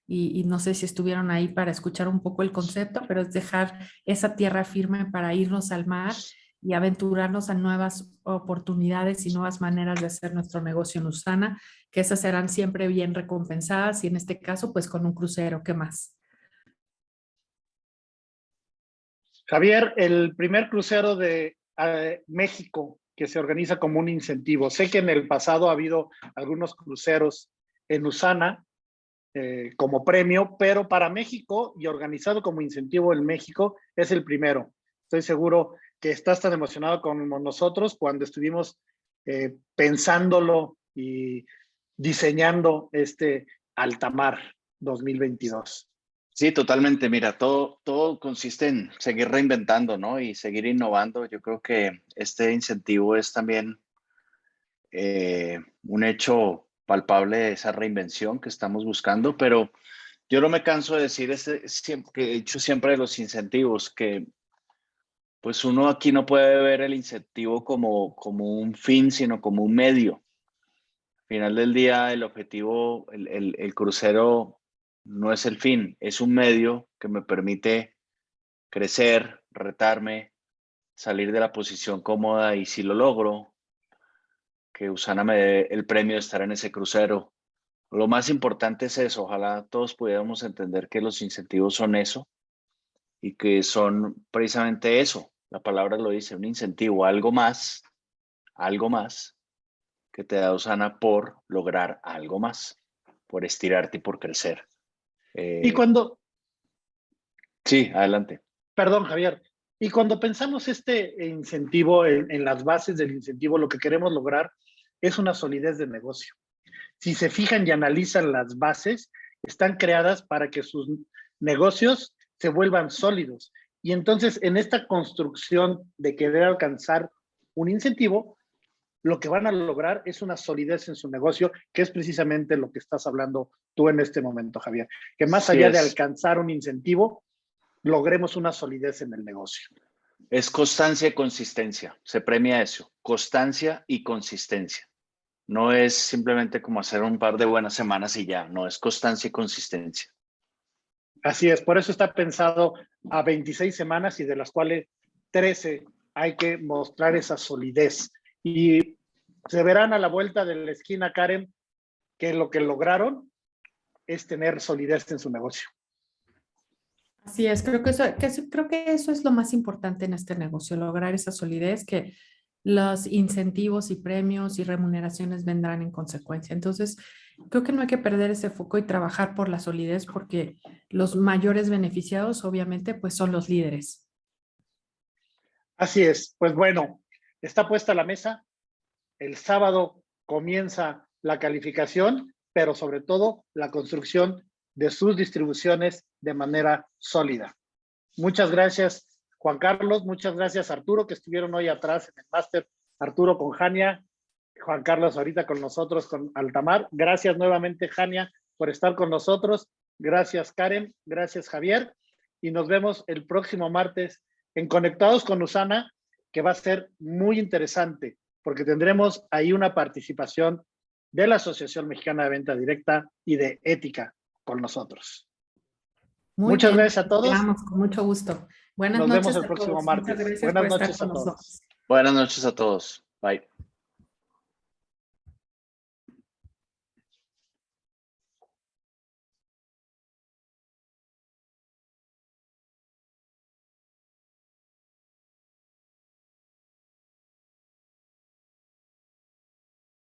Y no sé si estuvieron ahí para escuchar un poco el concepto, pero es dejar esa tierra firme para irnos al mar y aventurarnos a nuevas oportunidades y nuevas maneras de hacer nuestro negocio en Usana, que esas serán siempre bien recompensadas y en este caso, pues con un crucero. ¿Qué más? Javier, el primer crucero de México que se organiza como un incentivo. Sé que en el pasado ha habido algunos cruceros en Usana como premio, pero para México y organizado como incentivo en México es el primero. Estoy seguro que estás tan emocionado como nosotros cuando estuvimos pensándolo y diseñando este Altamar 2022. Sí, totalmente. Mira, todo consiste en seguir reinventando, ¿no? Y seguir innovando. Yo creo que este incentivo es también un hecho palpable de esa reinvención que estamos buscando, pero Yo no me canso de decir que he dicho siempre de los incentivos, que pues uno aquí no puede ver el incentivo como un fin, sino como un medio. Al final del día, el objetivo, el crucero no es el fin, es un medio que me permite crecer, retarme, salir de la posición cómoda y si lo logro, que Usana me dé el premio de estar en ese crucero. Lo más importante es eso, ojalá todos pudiéramos entender que los incentivos son eso y que son precisamente eso, la palabra lo dice, un incentivo, algo más que te da Usana por lograr algo más, por estirarte y por crecer. Y cuando, Sí, adelante. perdón, Javier, y cuando pensamos este incentivo, en las bases del incentivo, lo que queremos lograr es una solidez de negocio. Si se fijan y analizan las bases, están creadas para que sus negocios se vuelvan sólidos. Y entonces, en esta construcción de querer alcanzar un incentivo, lo que van a lograr es una solidez en su negocio, que es precisamente lo que estás hablando tú en este momento, Javier. Que más allá de alcanzar un incentivo, logremos una solidez en el negocio. Es constancia y consistencia. Se premia eso, constancia y consistencia. No es simplemente como hacer un par de buenas semanas y ya, no, es constancia y consistencia. Así es, por eso está pensado a 26 semanas y de las cuales 13 hay que mostrar esa solidez. Y se verán a la vuelta de la esquina, Karen, que lo que lograron es tener solidez en su negocio. Así es, creo que eso es lo más importante en este negocio, lograr esa solidez, que los incentivos y premios y remuneraciones vendrán en consecuencia. Entonces, creo que no hay que perder ese foco y trabajar por la solidez, porque los mayores beneficiados, obviamente, pues son los líderes. Así es, pues bueno, está puesta la mesa. El sábado comienza la calificación, pero sobre todo la construcción de sus distribuciones de manera sólida. Muchas gracias, Juan Carlos. Muchas gracias, Arturo, que estuvieron hoy atrás en el máster. Arturo con Jania, Juan Carlos ahorita con nosotros con Altamar. Gracias nuevamente, Jania, por estar con nosotros. Gracias, Karen. Gracias, Javier. Y nos vemos el próximo martes en Conectados con Usana, que va a ser muy interesante, porque tendremos ahí una participación de la Asociación Mexicana de Venta Directa y de Ética con nosotros. Muchas gracias a todos. Esperamos, con mucho gusto. Buenas noches. Nos vemos el próximo martes. Buenas noches a todos. Buenas noches a todos. Bye.